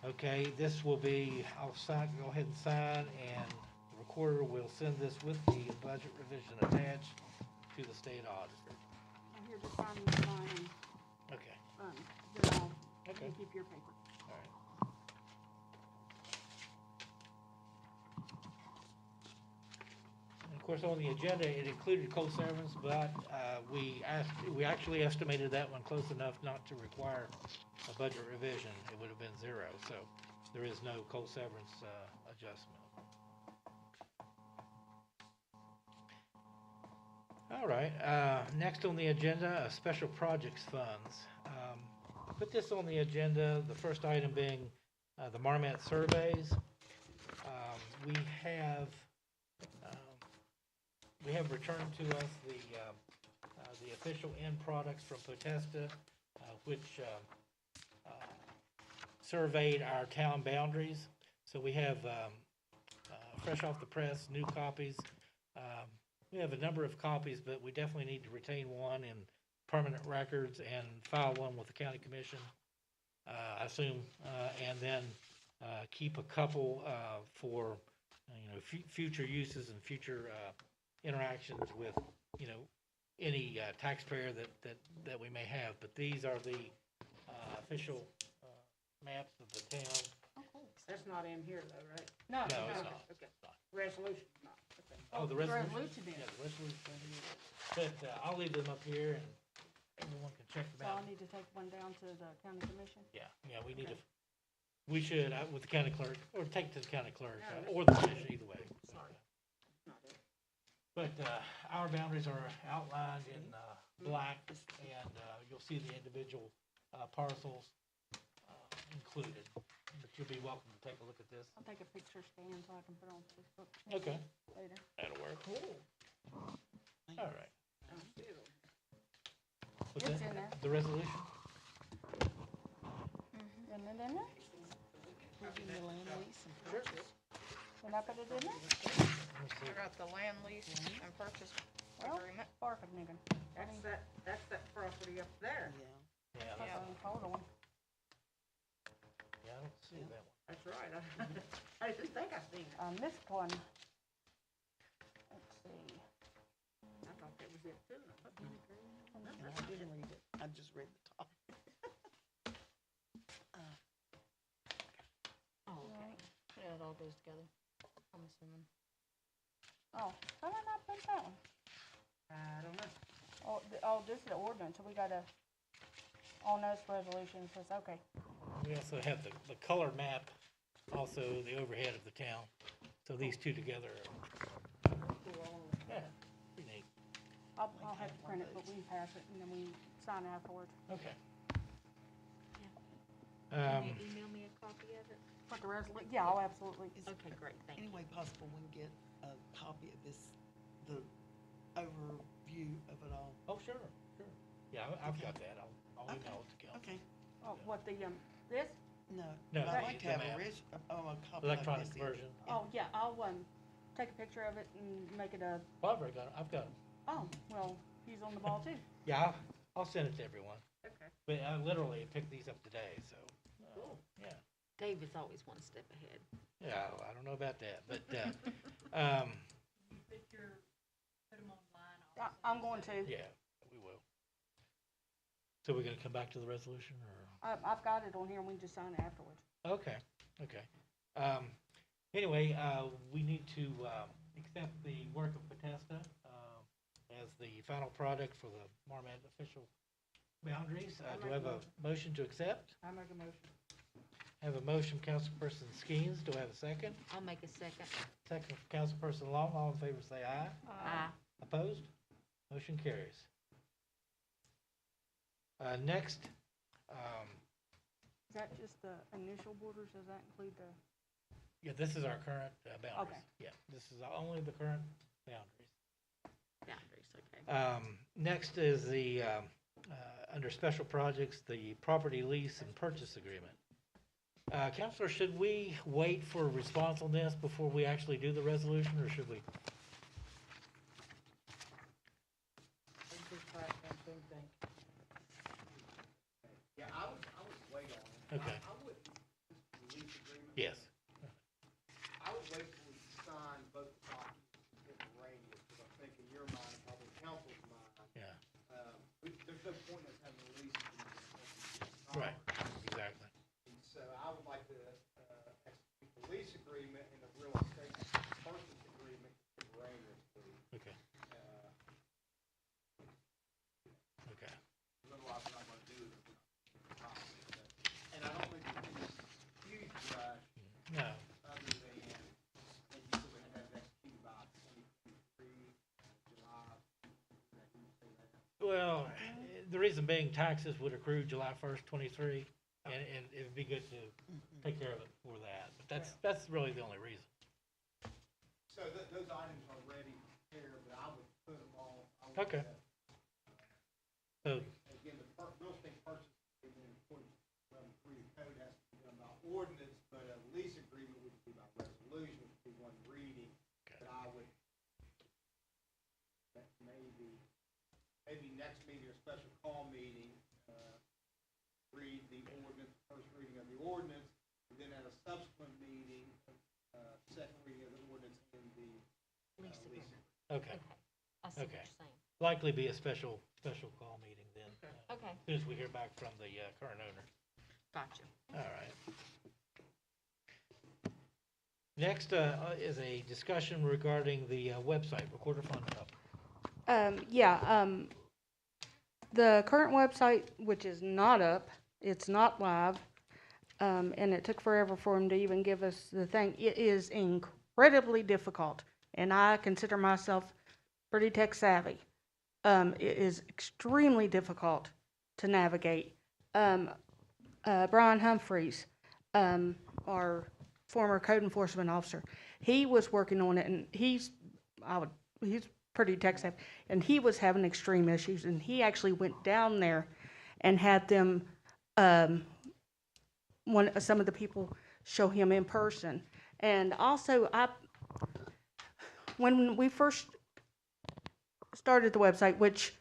Okay, this will be, I'll sign, go ahead and sign, and the recorder will send this with the budget revision attached to the state auditor. I'm here to sign this line and, Okay, then I'll, okay, you keep your paper. all right. And of course, on the agenda, it included coal severance, but we actually estimated that one close enough not to require a budget revision. It would have been 0, so there is no coal severance adjustment. All right, next on the agenda, special projects funds. I put this on the agenda, the first item being the Marmet surveys. We have returned to us the official end products from Potesta, which surveyed our town boundaries. So we have fresh off the press, new copies. We have a number of copies, but we definitely need to retain one in permanent records and file one with the county commission, I assume, and then keep a couple for future uses and future interactions with any taxpayer that we may have. But these are the official maps of the town. Oh, cool. That's not in here though, right? No, it's not. Okay. Resolution, not, okay. Oh, the the resolution? resolution is. Yeah, the resolution. But I'll leave them up here and everyone can check So them I'll out. need to take one down to the county commission? Yeah, we need to, we should, with the county clerk, or take it to the county clerk, Yeah, or the commission, either way. Sorry. Not it. But our boundaries are outlined in black, and you'll see the individual parcels included. but you'll be welcome to take a look at this. I'll take a picture scan so I can put it on Facebook Okay, later. that'll work. All right. What's It's that? in there. The resolution? Isn't it in there? The land lease and Sure. When I put it in there? Let me see. I got the land lease and purchase Well, agreement. Bark of nigga. That's that property up there. Yeah. Yeah, That's on hold on. yeah, I don't see that one. That's right. I didn't think I seen it. On this one, let's see. I thought that was it too. No, I didn't read it. I just read the top. Oh, okay. Yeah, it all goes together, I'm assuming. Oh, how did I not put that one? I don't know. This is the ordinance, so we gotta, all notice resolutions, says, okay. We also have the color map, also the overhead of the town. So these two together are, yeah, pretty neat. I'll have to print it, but we can pass it and then we sign afterwards. Okay. Can you email me a copy of it? Put the resolution, yeah, I'll absolutely. Okay, great, thank you. Any way possible we can get a copy of this, the overview of it all? Oh, sure, sure. Yeah, I've got that. I'll email it to Cal. Okay, Oh, what the, this? no. No, but I'd like the to have map. a copy like Electronic this. version. Oh, yeah, I'll, take a picture of it and make it a, Well, I've already got it. I've got it. oh, well, he's on the ball too. Yeah, I'll send it to everyone. Okay. But I literally picked these up today, so. Yeah. Dave is always one step ahead. Yeah, I don't know about that, but, I'm going to. yeah, we will. So we're gonna come back to the resolution, or? I've got it on here and we can just sign it afterwards. Okay, okay. Anyway, we need to, accept the work of Bethesda, as the final product for the Marmot official boundaries. Do I have a motion to accept? I make a motion. I have a motion, Councilperson Skeens. Do I have a second? I'll make a second. Second from Councilperson Long. All in favor say aye. Aye. Opposed? Motion carries. Next, Is that just the initial borders? Does that include the? yeah, this is our current boundaries. Okay. Yeah, this is only the current boundaries. Boundaries, okay. Next is the, under special projects, the property lease and purchase agreement. Counselor, should we wait for a response on this before we actually do the resolution, or should we? Yeah, I would wait on it. Okay. I would, the lease agreement, Yes. I would wait till we sign both documents contemporaneous, because I think in your mind, probably council's mind, Yeah, there's no point in us having a lease agreement. unless we get it right, signed. exactly. And so I would like to, execute the lease agreement and the real estate purchase agreement contemporaneously. Okay, Uh, okay. Otherwise, what I'm gonna do is, and I don't think there's any huge rush, No, other than, and you said we have to have it executed by 2023, July. That you say that? well, the reason being taxes would accrue July 1st, 23, and it'd be good to take care of it before that. But that's really the only reason. So those items are ready prepared, but I would put them all. I would, Okay. So, Again, the real estate purchase agreement, according to 3 code, has to be done by ordinance, but a lease agreement would be by resolution, which would be one reading. Okay. But I would, that maybe next meeting or special call meeting, read the ordinance, first reading of the ordinance, and then at a subsequent meeting, second reading of the ordinance and the Lease lease agreement. okay, I see what Okay. you're saying. likely be a special call meeting then, Okay, as soon as we hear back from the current owner. gotcha. All right. Next is a discussion regarding the website, Recorder Fund Hub. The current website, which is not up, it's not live, and it took forever for him to even give us the thing. It is incredibly difficult, and I consider myself pretty tech savvy. It is extremely difficult to navigate. Brian Humphreys, our former code enforcement officer, he was working on it, and he's pretty tech savvy, and he was having extreme issues, and he actually went down there and had them, some of the people show him in person. And also, when we first started the website, which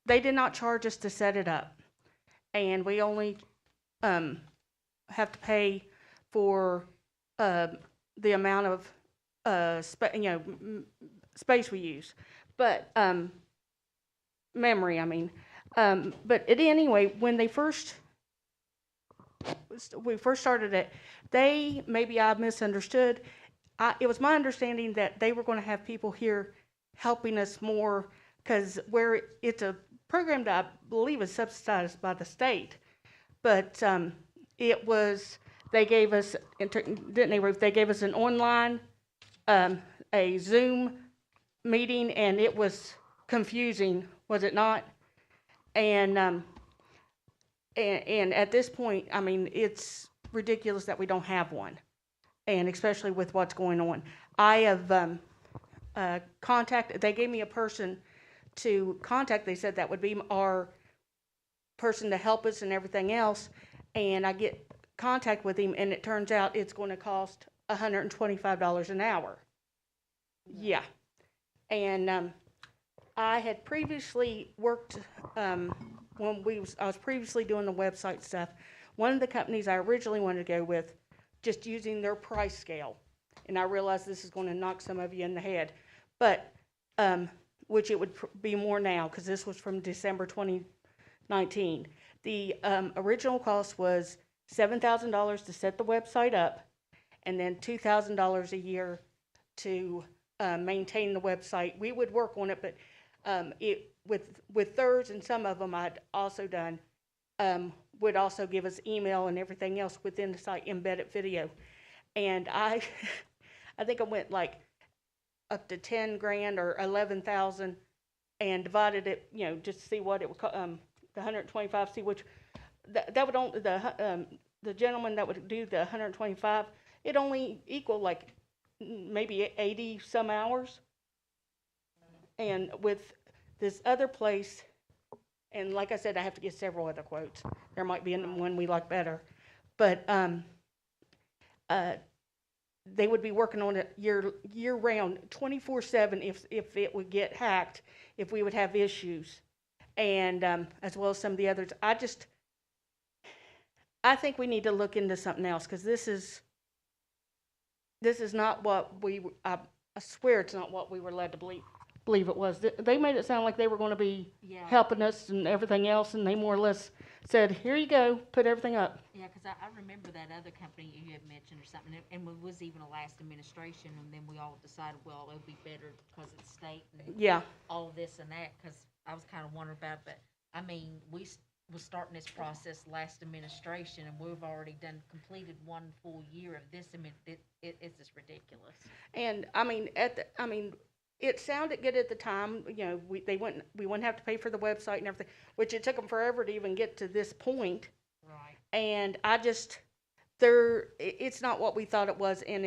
they did not charge us to set it up, and we only have to pay for the amount of space we use, but memory, I mean. But anyway, when we first started it, maybe I misunderstood. It was my understanding that they were going to have people here helping us more, because it's a program that I believe is subsidized by the state. But they gave us, didn't they, Ruth? They gave us an online, a Zoom meeting, and it was confusing, was it not? And at this point, I mean, it's ridiculous that we don't have one, and especially with what's going on. I have they gave me a person to contact. They said that would be our person to help us and everything else, and I get contact with him, and it turns out it's going to cost $125 an hour. Yeah. And I had previously worked, I was previously doing the website stuff. One of the companies I originally wanted to go with, just using their price scale, and I realize this is going to knock some of you in the head, but, which it would be more now, because this was from December 2019. The original cost was $7,000 to set the website up, and then $2,000 a year to maintain the website. We would work on it, but with theirs and some of them I'd also done, would also give us email and everything else within the site, embedded video. And I think I went like up to 10 grand or 11,000 and divided it, just to see what it would cost, the 125, see which, that would only, the gentleman that would do the 125, it only equal like maybe 80 some hours. And with this other place, and like I said, I have to get several other quotes. There might be one we like better, but they would be working on it year round, 24/7 if it would get hacked, if we would have issues, and as well as some of the others. I think we need to look into something else, because this is not what I swear it's not what we were led to believe it was. They made it sound like they were going to be helping us and everything else, and they more or less said, here you go, put everything up. Yeah, because I remember that other company you had mentioned or something, and it was even a last administration, and then we all decided, well, it would be better because it's state and all this and that, because I was kind of wondering about it. But, I mean, we was starting this process last administration, and we've already completed one full year of this. I mean, it's just ridiculous. And, I mean, it sounded good at the time, we wouldn't have to pay for the website and everything, which it took them forever to even get to this point. Right. And it's not what we thought it was, and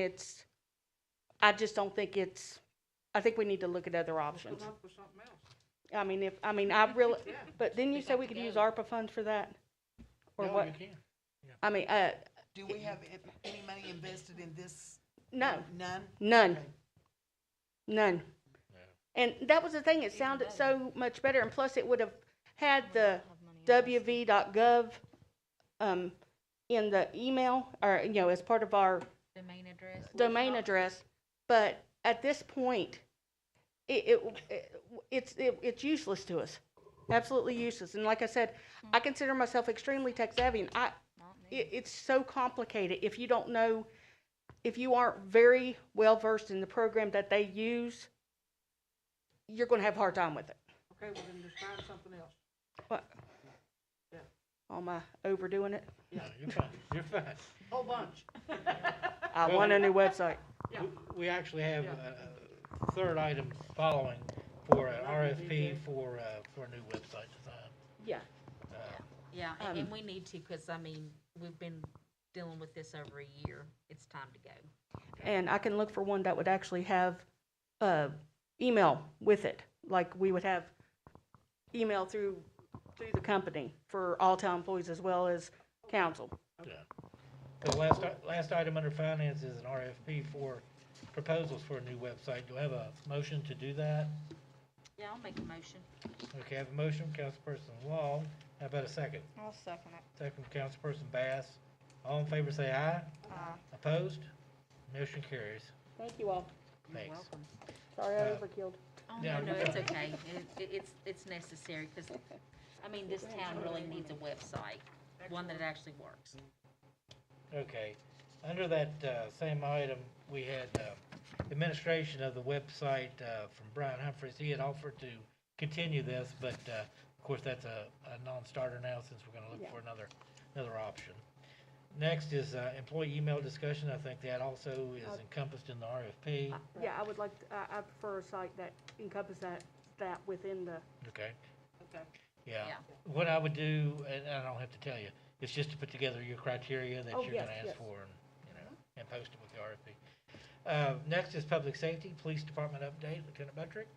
I just don't think I think we need to look at other options. Come up with something else. I really, but didn't you say we could use ARPA funds for that? Or No, what? you can. I mean, Do we have any money invested in this? no, None? none, Okay. none. And that was the thing, it sounded so much better, and plus it would have had the wv.gov in the email, or, as part of our domain address, but at this point, it's useless to us, absolutely useless. And like I said, I consider myself extremely tech savvy, and it's so complicated. If you aren't very well versed in the program that they use, you're going to have a hard time with it. Okay, well then just find something else. What? Yeah. Am I overdoing it? No, you're fine, you're fine. Whole bunch. I want a new website. Yeah. We actually have a third item following for an RFP for a new website design. Yeah. Yeah, And we need to, because, I mean, we've been dealing with this over a year. It's time to go. And I can look for one that would actually have email with it, like we would have email through the company for all town employees as well as council. Yeah. The last item under finance is an RFP for proposals for a new website. Do I have a motion to do that? Yeah, I'll make a motion. Okay, I have a motion, Councilperson Long. How about a second? I'll second it. Second, Councilperson Bass. All in favor, say aye. Opposed? Motion carries. Thank you all. You're Thanks. welcome. Sorry I Uh, overkilled. Oh, Yeah, no, you're it's fine. okay. It's necessary, because, I mean, this town really needs a website, one that actually works. Okay. Under that same item, we had administration of the website from Brian Humphreys. He had offered to continue this, but of course, that's a non-starter now since we're going to look for another option. Next is employee email discussion. I think that also is encompassed in the RFP. Yeah, I would like, I prefer a site that encompasses that within the, Okay. Okay. Yeah. Yeah. What I would do, and I don't have to tell you, is just to put together your criteria that Oh, you're yes, gonna ask yes. for and post it with the RFP. Next is public safety, police department update, Lieutenant Buttrick.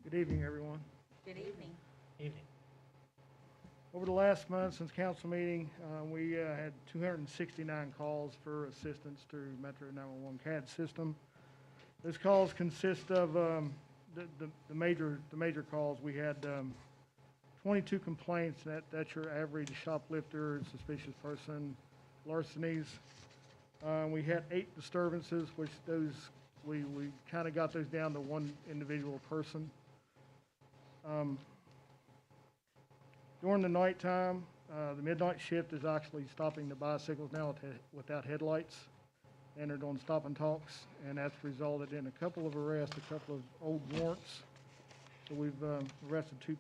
Good evening, everyone. Good evening. Evening. Over the last month since council meeting, we had 269 calls for assistance through Metro 911 CAD system. Those calls consist of the major calls. We had 22 complaints. That's your average shoplifter, suspicious person, larcenies. We had 8 disturbances, which those we kind of got those down to one individual person. During the nighttime, the midnight shift is actually stopping the bicycles now without headlights, and they're doing stop and talks, and that's resulted in a couple of arrests, a couple of old warrants. So we've arrested 2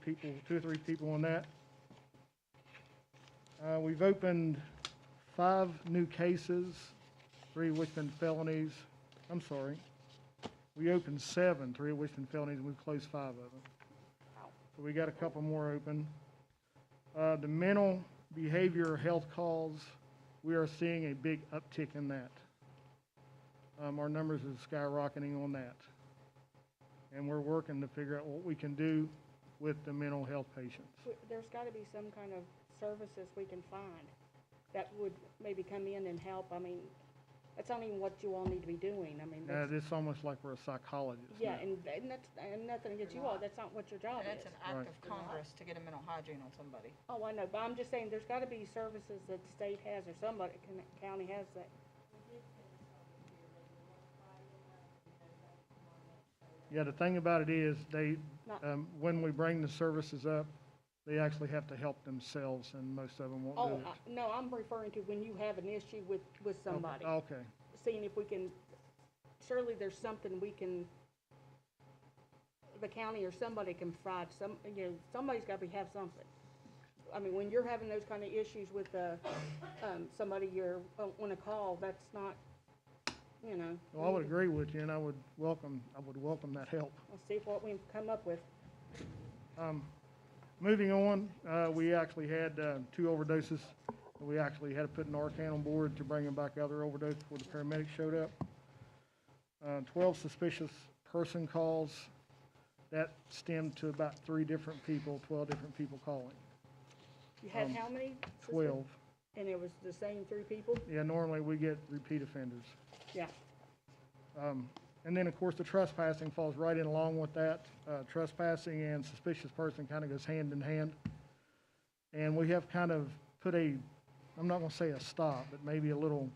or 3 people on that. We've opened 5 new cases, 3 of which been felonies. I'm sorry. We opened 7, 3 of which been felonies, and we've closed 5 of them. So we got a couple more open. The mental behavior health calls, we are seeing a big uptick in that. Our numbers are skyrocketing on that. And we're working to figure out what we can do with the mental health patients. there's gotta be some kind of services we can find that would maybe come in and help. I mean, that's not even what you all need to be doing. I mean, that's, It's almost like we're a psychologist. yeah, now. and that's, and nothing against you all, that's not what your job And is. it's an act Right. of Congress to get a mental hygiene on somebody. Oh, I know, but I'm just saying, there's gotta be services that the state has, or somebody, county has that. Yeah, the thing about it is, Not- when we bring the services up, they actually have to help themselves, and most of them won't Oh, do it. no, I'm referring to when you have an issue with somebody. Okay, Seeing if we can, surely there's something we can, the county or somebody can provide, somebody's gotta have something. I mean, when you're having those kind of issues with, somebody you're on a call, that's not, well, I would agree with you, and I would welcome that help. Let's see what we can come up with. Moving on, we actually had 2 overdoses. We actually had to put Narcan on board to bring them back out of their overdose before the paramedics showed up. 12 suspicious person calls. That stemmed to about 3 different people, 12 different people calling. You had how many? 12. And it was the same 3 people? Yeah, normally we get repeat offenders. Yeah. And then, of course, the trespassing falls right in along with that. Trespassing and suspicious person kind of goes hand in hand. And we have kind of put I'm not going to say a stop, but maybe a little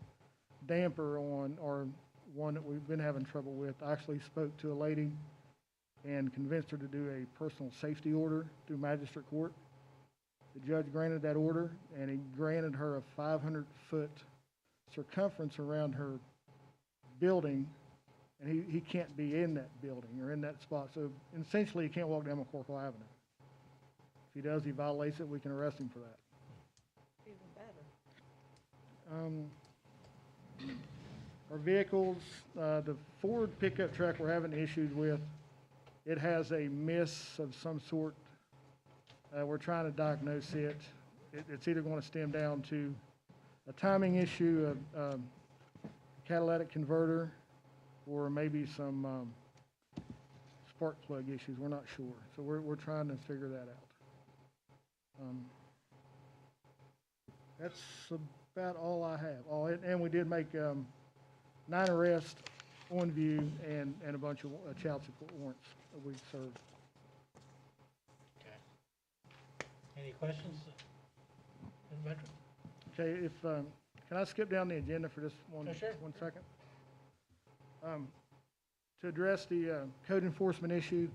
damper on, or one that we've been having trouble with. I actually spoke to a lady and convinced her to do a personal safety order through magistrate court. The judge granted that order, and he granted her a 500-foot circumference around her building, and he can't be in that building or in that spot. So essentially, he can't walk down McCorkle Avenue. If he does, he violates it, we can arrest him for that. Even better. Our vehicles, the Ford pickup truck we're having issues with. it has a miss of some sort. We're trying to diagnose it. It's either going to stem down to a timing issue of catalytic converter or maybe some spark plug issues. We're not sure. So we're trying to figure that out. That's about all I have. Oh, and we did make 9 arrests on view and a bunch of child support warrants that we served. Okay. Any questions? Ms. Veteran? Okay, can I skip down the agenda for just one Oh, sure. second? To address the code enforcement issue,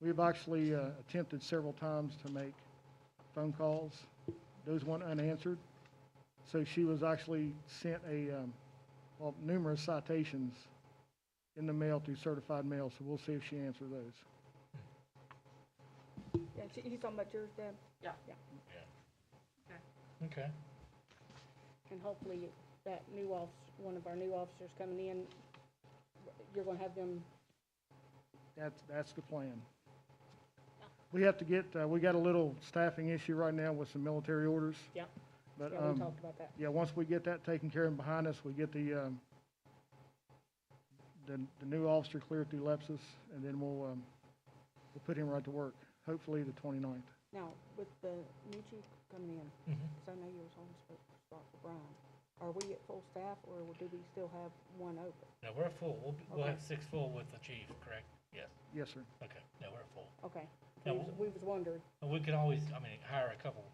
we've actually attempted several times to make phone calls. Those went unanswered. So she was actually sent numerous citations in the mail through certified mail, so we'll see if she answers those. Yeah, he's talking about yours, Deb? Yeah. Okay. And hopefully that new one of our new officers coming in, you're gonna have them, That's the plan. We have to get, we got a little staffing issue right now with some military orders. Yep. But, yeah, we talked about that. yeah, once we get that taken care of and behind us, we get the new officer cleared through Lepsus, and then we'll put him right to work, hopefully the 29th. Now, with the new chief coming in, Mhm. because I know you was on the spot for Brian, are we at full staff, or do we still have one open? No, we're full. We'll Okay. have 6 full with the chief, correct? Yes. Yes, sir. Okay. No, we're full. Okay. Now, We was wondering, And we can always, hire a couple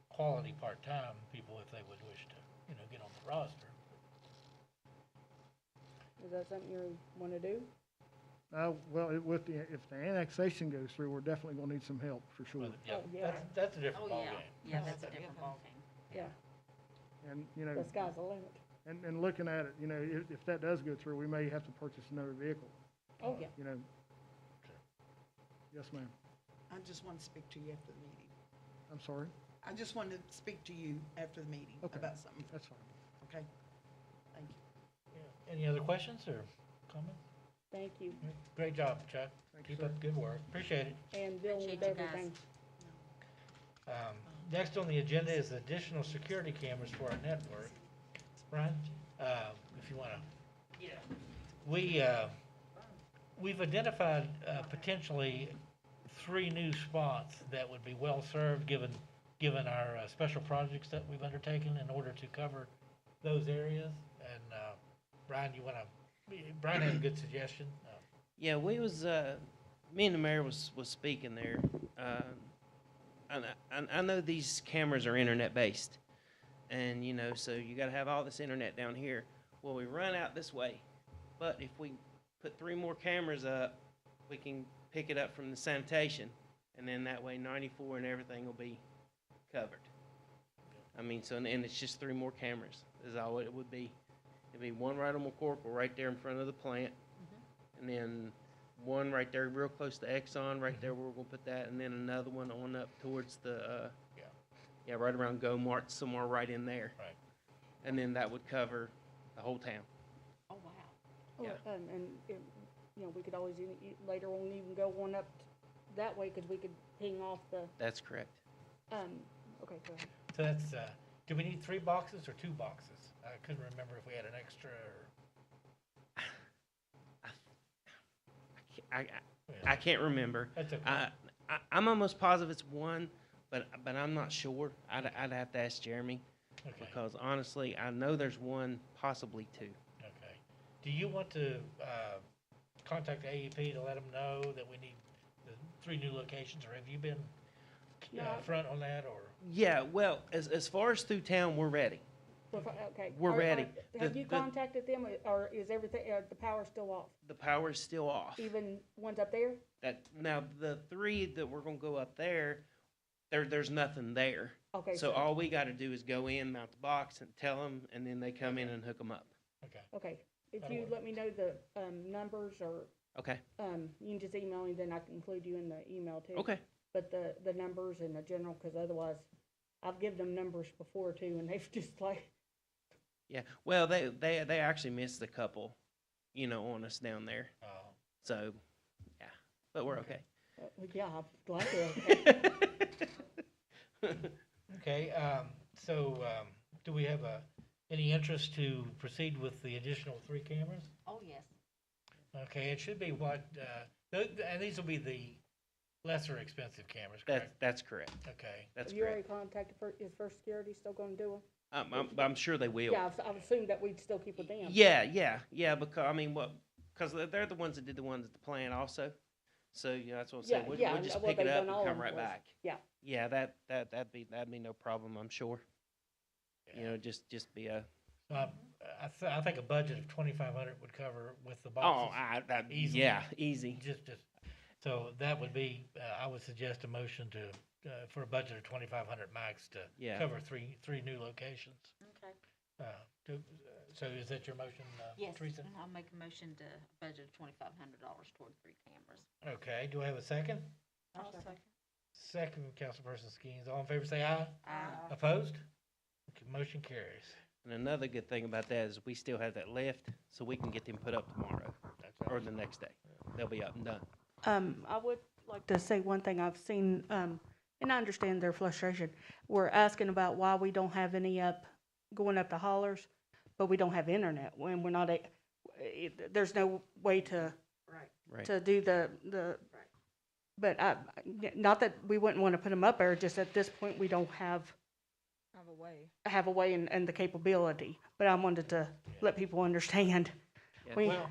quality part-time people if they would wish to, get on the roster. is that something you wanna do? Well, if the annexation goes through, we're definitely gonna need some help, for sure. But, yeah, Oh, yeah. that's a different Oh, yeah. ballgame. Yeah, that's a different ballgame. Yeah, And, the sky's the limit. and looking at it, if that does go through, we may have to purchase another vehicle, Oh, yeah. Yes, ma'am. I just want to speak to you after the meeting. I'm sorry. I just wanted to speak to you after the meeting Okay. about something, That's fine. okay? Thank you. Yeah. Any other questions or comments? Thank you. Great job, Chuck. Thank you, Keep sir. up the good work. Appreciate it. And dealing with Appreciate you guys. everything. Next on the agenda is additional security cameras for our network. Brian, if you wanna. Yeah. We've identified, potentially 3 new spots that would be well-served, given our, special projects that we've undertaken in order to cover those areas. And, Brian, Brian had a good suggestion. Yeah, we was, me and the mayor was speaking there. I know these cameras are internet-based, and, so you gotta have all this internet down here. Well, we run out this way, but if we put 3 more cameras up, we can pick it up from the sanitation, and then that way 94 and everything will be covered. And it's just 3 more cameras is all it would be. It'd be one right on McCorkle, right there in front of the plant, and then one right there real close to Exxon, right there where we're gonna put that, and then another one on up towards the, right around Go Mart, somewhere right in there. Right. And then that would cover the whole town. Oh, wow. Oh, Yeah. We could always, later on, even go one up that way, because we could ping off the, That's correct. okay, go ahead. So that's, do we need 3 boxes or 2 boxes? I couldn't remember if we had an extra or. I can't remember. That's okay. I'm almost positive it's 1, but I'm not sure. I'd have to ask Jeremy, Okay, because honestly, I know there's 1, possibly 2. okay. Do you want to, contact AEP to let them know that we need the 3 new locations, or have you been, No. front on that, or? Yeah, well, as far as through town, we're ready. Okay. We're ready. Have The- you the- contacted them, or is everything, the power still off? The power's still off. Even ones up there? Now, the 3 that we're gonna go up there's nothing there. Okay, So all we gotta do is go in, mount the box, and tell them, and then they come in and hook them up. Okay, okay. If That'll you work. let me know the, numbers, or, Okay, you can just email me, then I can include you in the email too. okay. But the numbers and the general, because otherwise, I've given them numbers before too, and they've just like, Yeah, well, they actually missed a couple, on us down there. oh, So, yeah, but we're okay. Yeah, I'm glad they're okay. Okay, do we have any interest to proceed with the additional 3 cameras? Oh, yes. Okay, it should be what, and these will be the lesser expensive cameras, That's, correct? that's correct. Okay, That's You already correct. contacted, is First Security still gonna do them? I'm sure they will. Yeah, I've assumed that we'd still keep with them. Yeah, because, I mean, because they're the ones that did the ones at the plant also. So, that's what I'm saying. Yeah, We'll just what pick it they've up done all and of come right was- back. Yeah. Yeah, that'd be no problem, I'm sure. Just be a, I think a budget of 2,500 would cover with the oh, boxes. Easily. yeah, easy. Just, so that would be, I would suggest a motion for a budget of 2,500 max to Yeah. cover three new locations. Okay. So is that your motion, Yes, Teresa? and I'll make a motion to budget $2,500 toward 3 cameras. Okay, do I have a second? I'll second. Second, Councilperson Skeens. All in favor, say aye. Aye. Opposed? Okay, motion carries. And another good thing about that is we still have that lift, so we can get them put up tomorrow or the next day. They'll be up and done. I would like to say one thing I've seen, and I understand their frustration. We're asking about why we don't have any going up to Hollers, but we don't have internet when we're not, there's no way to, Right. to do the, but not that we wouldn't want to put them up there, just at this point, we don't have Have a way. and the capability. But I wanted to let people understand. Yeah. We- Well,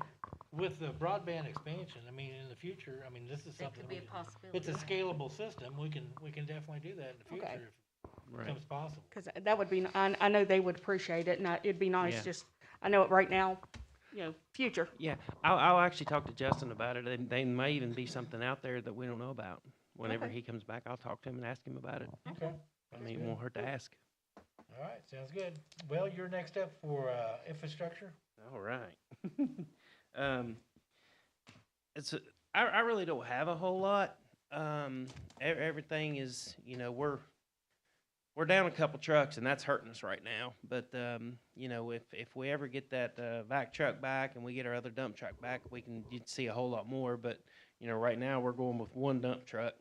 with the broadband expansion, I mean, in the future, I mean, this is That something. could be a we can- possibility. It's a scalable system. We can definitely do that in the Okay. future if it Right. becomes possible. Because that would be, I know they would appreciate it, and it'd be nice Yeah. just, I know it right now, future. Yeah, I'll actually talk to Justin about it. And they may even be something out there that we don't know about. Whenever Okay. he comes back, I'll talk to him and ask him about it. Okay. I mean, it won't hurt to ask. All right, sounds good. Well, you're next up for infrastructure. All right. I really don't have a whole lot. Everything is, we're down a couple trucks and that's hurting us right now. But, if we ever get that vac truck back and we get our other dump truck back, you'd see a whole lot more. But, right now we're going with one dump truck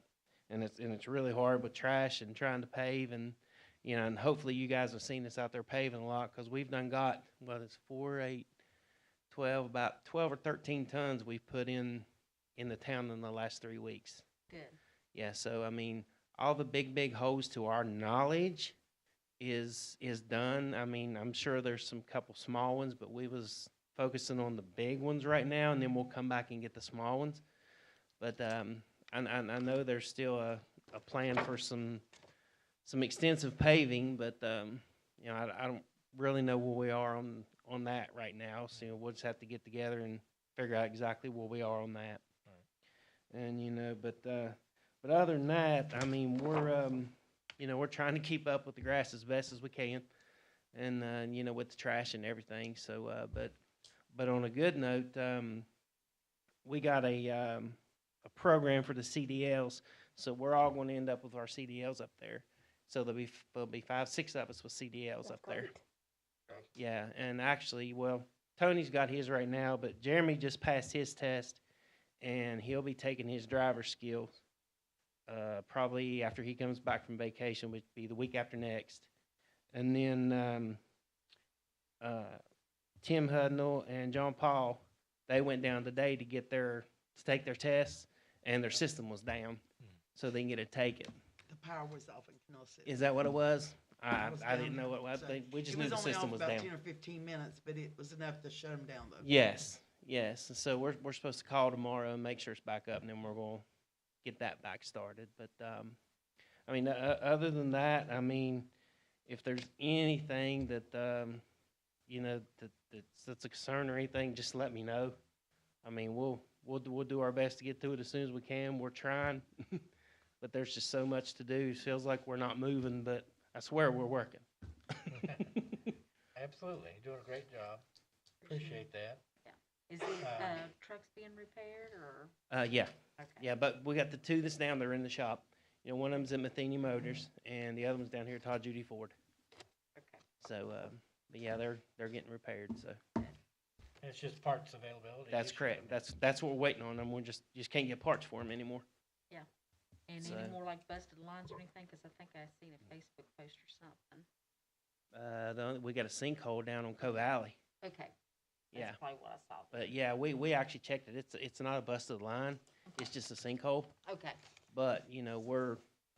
and it's really hard with trash and trying to pave and, and hopefully you guys have seen us out there paving a lot because we've done got, it's 4, 8, 12, about 12 or 13 tons we've put in the town in the last 3 weeks. Good. Yeah, so I mean, all the big holes to our knowledge is done. I mean, I'm sure there's some couple small ones, but we was focusing on the big ones right now, and then we'll come back and get the small ones. But I know there's still a plan for some extensive paving, but I don't really know where we are on that right now. So we'll just have to get together and figure out exactly where we are on that. And but other than that, I mean, we're trying to keep up with the grass as best as we can, and with the trash and everything. So, but on a good note, we got a program for the CDLs. So we're all going to end up with our CDLs up there. So there'll be 5, 6 of us with CDLs up there. Yeah, and actually, well, Tony's got his right now, but Jeremy just passed his test, and he'll be taking his driver's skills probably after he comes back from vacation, which would be the week after next. And then Tim Hudnall and John Paul, they went down today to take their tests, and their system was down, so they can get to take it. The power was off in Canal City. Is that what it was? I It was didn't down, know what it was. so We just it knew was the only system off was about down. 10 or 15 minutes, but it was enough to shut them down, though. Yes. And so we're supposed to call tomorrow and make sure it's back up, and then we're going to get that back started. But I mean, other than that, I mean, if there's anything that that's a concern or anything, just let me know. I mean, we'll do our best to get to it as soon as we can. We're trying, but there's just so much to do. It feels like we're not moving, but I swear we're working. Absolutely, you're doing a great job. Appreciate that. Is it, trucks being repaired or? Yeah. Okay. Yeah, but we got the 2 that's down there in the shop. One of them's at Matheny Motors, and the other one's down here at Todd Judy Ford. Okay. So, but yeah, they're getting repaired. So, And it's just parts availability. That's issue. correct. That's what we're waiting on, and we're just can't get parts for them anymore. And So- any more like busted lines or anything? Cause I think I seen a Facebook post or something. We got a sinkhole down on Cove Alley. Okay. Yeah. That's probably what I saw. But yeah, we actually checked it. It's not a busted line. It's just a sinkhole. Okay, But, you know,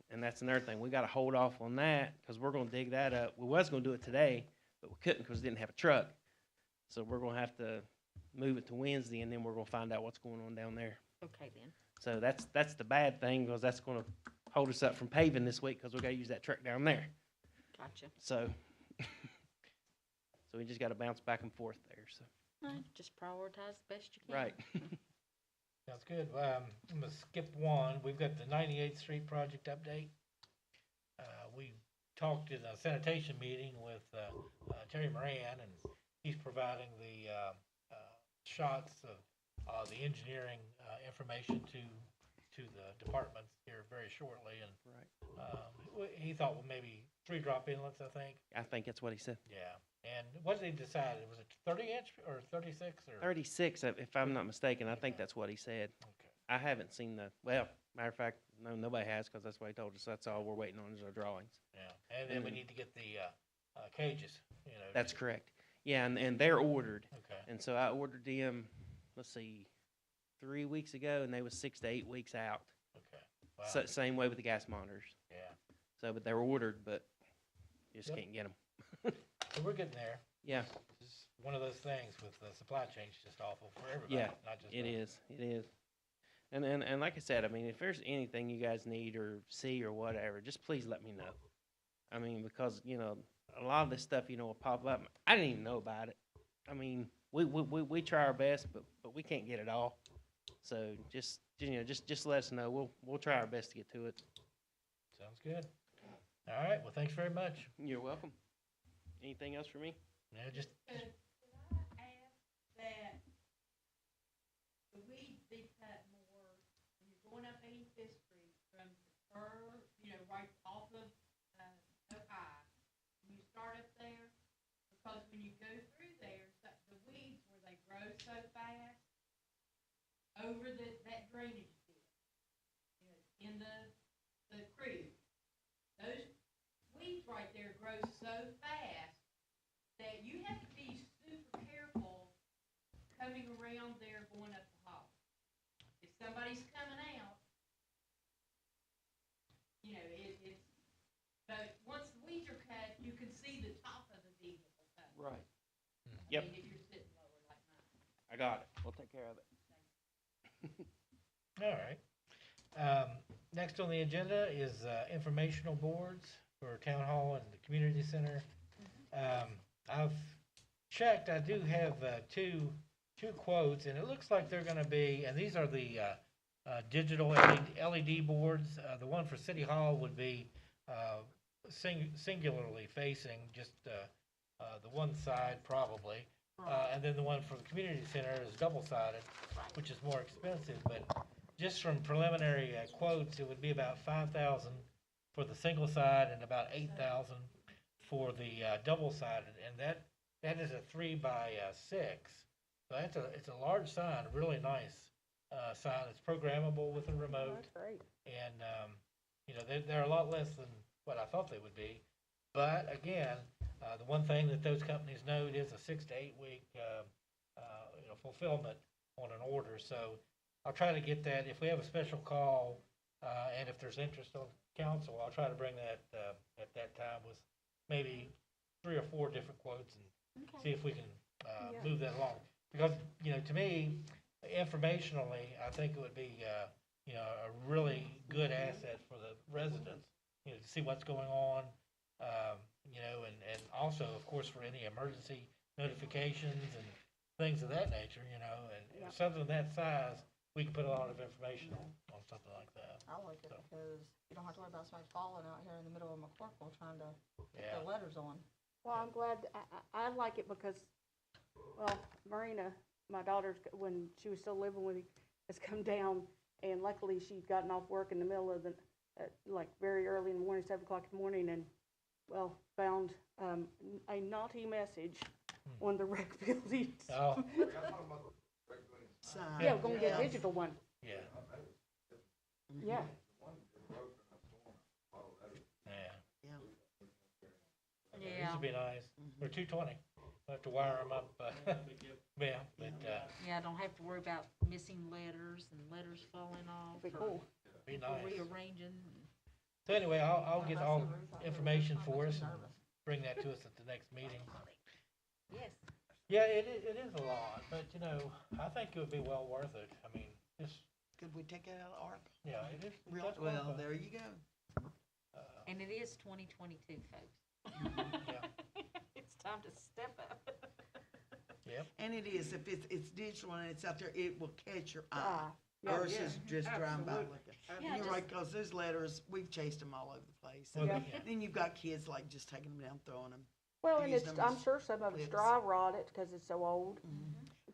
and that's another thing. We got to hold off on that because we're going to dig that up. We was going to do it today, but we couldn't because we didn't have a truck. So we're going to have to move it to Wednesday, and then we're going to find out what's going on down there. okay then. So that's the bad thing because that's going to hold us up from paving this week because we got to use that truck down there. Gotcha. So, so we just got to bounce back and forth there. So Just prioritize the best you can. right. Sounds good. I'm gonna skip one. We've got the 98th Street project update. We talked in a sanitation meeting with Terry Moran, and he's providing the shots of the engineering information to the departments here very shortly. And he thought, well, maybe 3 drop inlets, I think. I think that's what he said. Yeah. And what did they decide? Was it 30-inch or 36 or? 36, if I'm not mistaken. I think that's what he said. Okay. I haven't seen well, matter of fact, no, nobody has because that's what he told us. That's all we're waiting on is our drawings. Yeah. And then we need to get the cages, you know. That's correct. Yeah, and they're ordered. Okay. And so I ordered them, let's see, 3 weeks ago, and they was 6 to 8 weeks out. Okay. Wow. So, same way with the gas monitors. Yeah. So, but they're ordered, but just Yep. can't get them. So we're getting there. Yeah, It's one of those things with the supply chain, it's just awful for everybody, yeah, not just it us. is. It is. And like I said, I mean, if there's anything you guys need or see or whatever, just please let me know. I mean, because, you know, a lot of this stuff, you know, will pop up. I didn't even know about it. I mean, we try our best, but we can't get it all. So just let us know. We'll try our best to get to it. Sounds good. All right, well, thanks very much. You're welcome. Anything else for me? Yeah, just, That the weeds be cut more, when you're going up 85th Street from right off of, Oak High. When you start up there, because when you go through there, the weeds where they grow so fast, over that drainage ditch, in the creek, those weeds right there grow so fast that you have to be super careful coming around there going up the hall. If somebody's coming out, but once the weeds are cut, you can see the top of the vehicle coming. Right. I Yep. mean, if you're sitting lower like mine. I got it. We'll take care of it. all right. Next on the agenda is informational boards for Town Hall and the Community Center. I've checked, I do have two quotes, and it looks like they're gonna be, and these are the digital LED boards. The one for City Hall would be singularly facing, just the one side probably. And then the one for the community center is double-sided, which is more expensive, but just from preliminary quotes, it would be about 5,000 for the single side and about 8,000 for the double-sided, and that is a 3x6. So it's a large sign, really nice sign. It's programmable with a remote. great. And, they're a lot less than what I thought they would be. But again, the one thing that those companies note is a 6 to 8 week, fulfillment on an order. So I'll try to get that. If we have a special call, and if there's interest on council, I'll try to bring that, at that time with maybe 3 or 4 different quotes and see if we can, move that along. Because, to me, informationally, I think it would be, a really good asset for the residents, to see what's going on, and also, of course, for any emergency notifications and things of that nature, and something that size, we can put a lot of information on something like that. I like it So. because you don't have to worry about somebody falling out here in the middle of McCorkle trying to put Yeah. their letters on. Well, I'm glad, I like it because, well, Marina, my daughter's, when she was still living with me, has come down, and luckily she'd gotten off work in the middle of the, like, very early in the morning, 7 o'clock in the morning, and, well, found a naughty message on the rec buildings. Oh, Sign. Yeah, we're gonna get a Yeah. digital one, yeah, yeah. yeah. Yeah. This Yeah, would be nice. They're 220. We'll have to wire them up, yeah, but, yeah, I don't have to worry about missing letters and letters falling off. Be or cool. be people nice. Rearranging. So anyway, I'll get all information for us and bring that to us at the next meeting. Yes. Yeah, it is a lot, but you know, I think it would be well worth it. I mean, just, Could we take it out of ARPA? yeah, it is. Real, that's well, worth it. there you go. And it is 2022, folks. Yeah, It's time to step up. yep. And it is, if it's digital and it's out there, it will catch your eye Ah, yeah. versus just driving by absolutely. looking. Yeah, And you're right, just- cause those letters, we've chased them all over the place. Well, And yeah. then you've got kids like just taking them down, throwing them. Well, They and use it's, them I'm as sure some of it's clips. dry rotted because it's so old.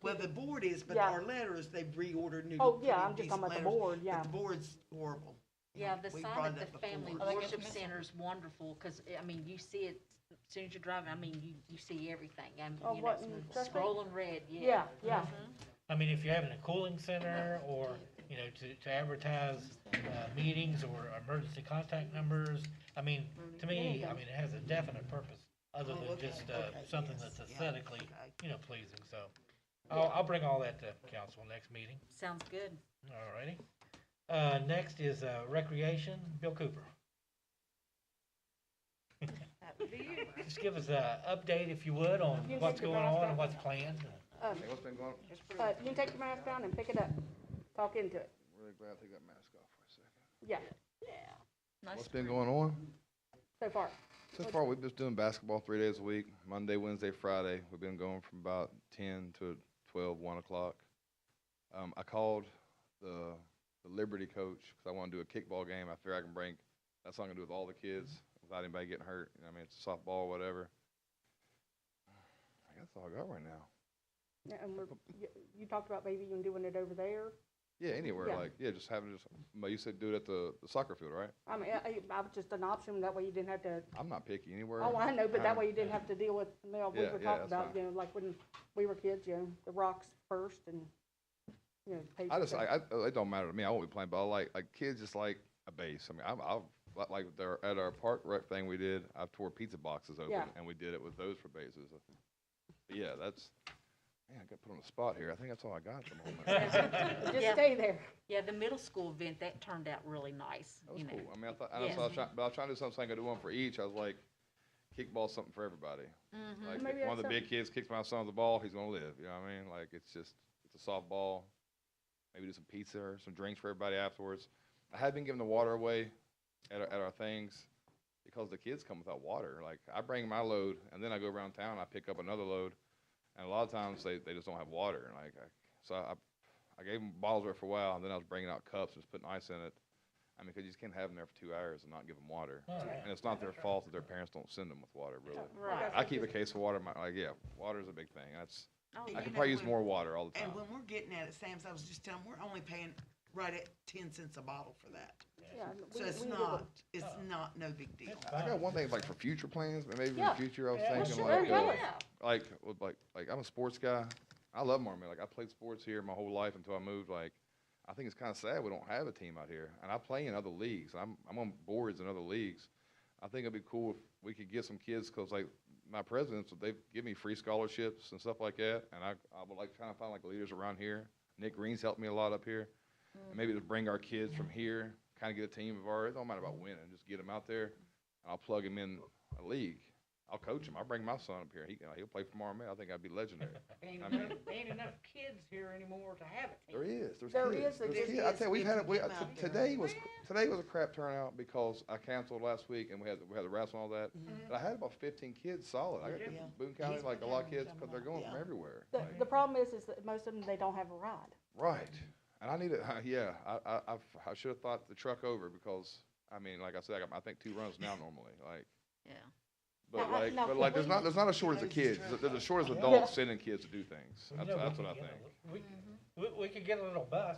Well, the board is, but Yeah. our letters, they've reordered new. Oh, yeah, pretty I'm just decent talking about the letters, board, yeah. But the board's horrible. Yeah, the We sign brought at it the up Family before. Worship Center is wonderful, because, I mean, you see it as soon as you're driving, I mean, you see everything. Oh, You know, what, it's in Chesapeake? scrolling red, yeah. Yeah, yeah. I mean, if you're having a cooling center or, you know, to advertise, meetings or emergency contact numbers, I mean, to me, I mean, it has a definite purpose other Oh, than okay, just, okay, something yes, that's yeah, aesthetically, okay. you know, pleasing, so. I'll bring all that to council next meeting. Sounds good. Alrighty. Next is, recreation, Bill Cooper. That would be you. Just give us a update, if you would, on You what's take your going mask on off. and what's planned. Hey, what's been going, You can take your mask down and pick it up, talk into it, really glad to take that mask off for a second. yeah, Nice. What's been going on? so far. So far, we've been doing basketball 3 days a week, Monday, Wednesday, Friday. We've been going from about 10 to 12, 1 o'clock. I called the Liberty coach because I want to do a kickball game. I figure I can bring, that's what I'm going to do with all the kids without anybody getting hurt. You know, I mean, it's softball or whatever. I guess that's all I got right now. Yeah, and you talked about maybe even doing it over there. Yeah, anywhere, Yeah. like, yeah, just having just, but you said do it at the soccer field, right? I mean, I was just an option, that way you didn't have to, I'm not picky anywhere. oh, I know, but that Um, way you didn't have to deal with, you know, we Yeah, were yeah, talking that's about, fine. you know, like when we were kids, you know, the rocks first and, you know. paper I just, second. it don't matter to me. I won't be playing, but I like kids just like a base. I mean, I've like at our park rec thing we did, I tore pizza boxes open Yeah. and we did it with those for bases. But yeah, that's, man, I got put on the spot here. I think that's all I got at the moment. Just Yeah. stay there. Yeah, the middle school event, that turned out really nice, That was you know. cool. I mean, I thought, Yes. I was trying to do something, I could do one for each. I was like, kickball something for everybody. Like, Maybe if one of the that's big kids kicks my son the ball, he's gonna live, you know what I mean? Like, it's a softball. Maybe do some pizza or some drinks for everybody afterwards. I had been giving the water away at our things because the kids come without water. Like, I bring my load and then I go around town, I pick up another load. And a lot of times they just don't have water. Like, so I gave them bottles there for a while, and then I was bringing out cups and just putting ice in it. I mean, because you just can't have them there for 2 hours and not give them water. Alright. And it's not their fault that their parents don't send them with water, really. Right. I keep a case of water. Yeah, water is a big thing. That's Oh, And I you could know probably use when- more water all the And time. when we're getting at it, Sam's, I was just telling, we're only paying right at 10 cents a bottle for that. Yeah, So we it's can do not, it. it's not no big deal. I got one thing like for future plans, but maybe in Yeah. the future I was Yeah. thinking sure, like, tell us. like I'm a sports guy. I love Marmot. Like I played sports here my whole life until I moved. Like I think it's kind of sad we don't have a team out here, and I play in other leagues. I'm on boards in other leagues. I think it'd be cool if we could get some kids because like my presidents, they give me free scholarships and stuff like that, and I would like trying to find like leaders around here. Nick Green's helped me a lot up here, and maybe just bring our kids from here, kind of get a team of ours. It don't matter about winning, just get them out there, and I'll plug them in a league. I'll coach him. I'll bring my son up here. He'll play for Marmot. I think I'd be legendary. Ain't I mean- enough kids here anymore to have it. There is. There's There kids. is, There's there kids. I is. tell you, we've If had you it. get 'em out there. Today was a crap turnout because I canceled last week and we had the wrestle and all that. But I had about 15 kids solid. I got Yeah. Boone County like a lot of kids because they're going Yeah. from everywhere. The, Like, the problem is that most of them, they don't have a ride. right. And I need it. Yeah. I should have thought the truck over because I mean, like I said, I think 2 runs now normally. Like, Yeah. but Now, like, now, but like, can there's not a shortage of kids. There's a shortage of adults sending kids to do things. Well, That's, you know, we that's could what I get think. we could get a little bus.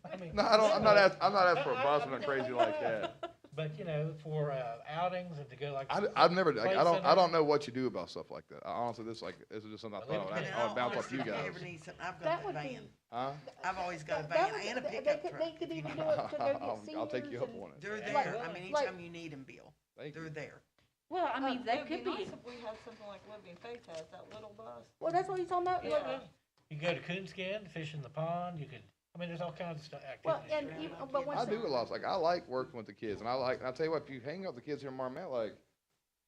I mean, No, I'm not asking for a bus or nothing crazy like that. But, you know, for outings and to go like. I've never, like, Play I center. don't know what you do about stuff like that. Honestly, this is just something I Well, thought they- And I would bounce off honestly, you guys. never need some- I've That got a would be- van. Huh? I've always got a That van would- and a they pickup could- truck. They could if you even need do it. it to go get I'll take you seniors up and- on it. They're Like- there. I mean, like- anytime you need them, Bill, Thank they're you. there. Well, I mean, It that would could be be, nice if we had something like Living Faith has, that little bus. Well, that's what he's talking about. Look, Yeah. You go to Coonskin, fish in the pond, you could, I mean, there's all kinds of stuff, well, activities. and even, but once. I do a lot. Like I like working with the kids, and I tell you what, if you hang out with the kids here in Marmette, like,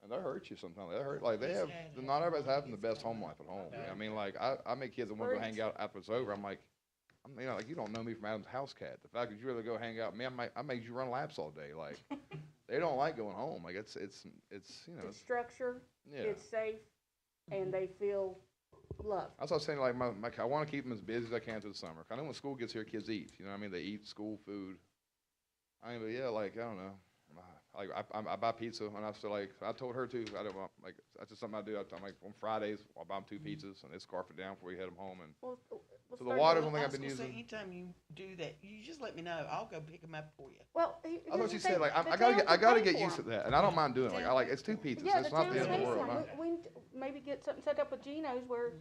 and they hurt you sometimes. They hurt. Like they have. Not everybody's having the best home life at home. I mean, like I make kids that want to go hang out after it's over. I'm like, you know, like you don't know me from Adam's house cat. The fact that you really go hang out, man, I made you run laps all day. Like they don't like going home. Like it's you know. It's structured, Yeah. it's safe, and they feel loved. That's what I was saying. Like I want to keep them as busy as I can through the summer. I know when school gets here, kids eat. You know what I mean? They eat school food. I mean, but yeah, like I don't know. Like I buy pizza, and I still like. I told her too. I don't want like that's just something I do. I'm like on Fridays I'll buy them 2 pizzas and they scarf it down before we head them home. And Well, so the start water's doing- one thing I I've was been gonna say, using. anytime you do that, you just let me know. I'll go pick them up for you. Well, I thought you said like I gotta get used to that, and I don't mind doing it. Like I like it's 2 pizzas. Yeah, It's the not town the end of the pays world. them. Huh? We maybe get something set up with Geno's where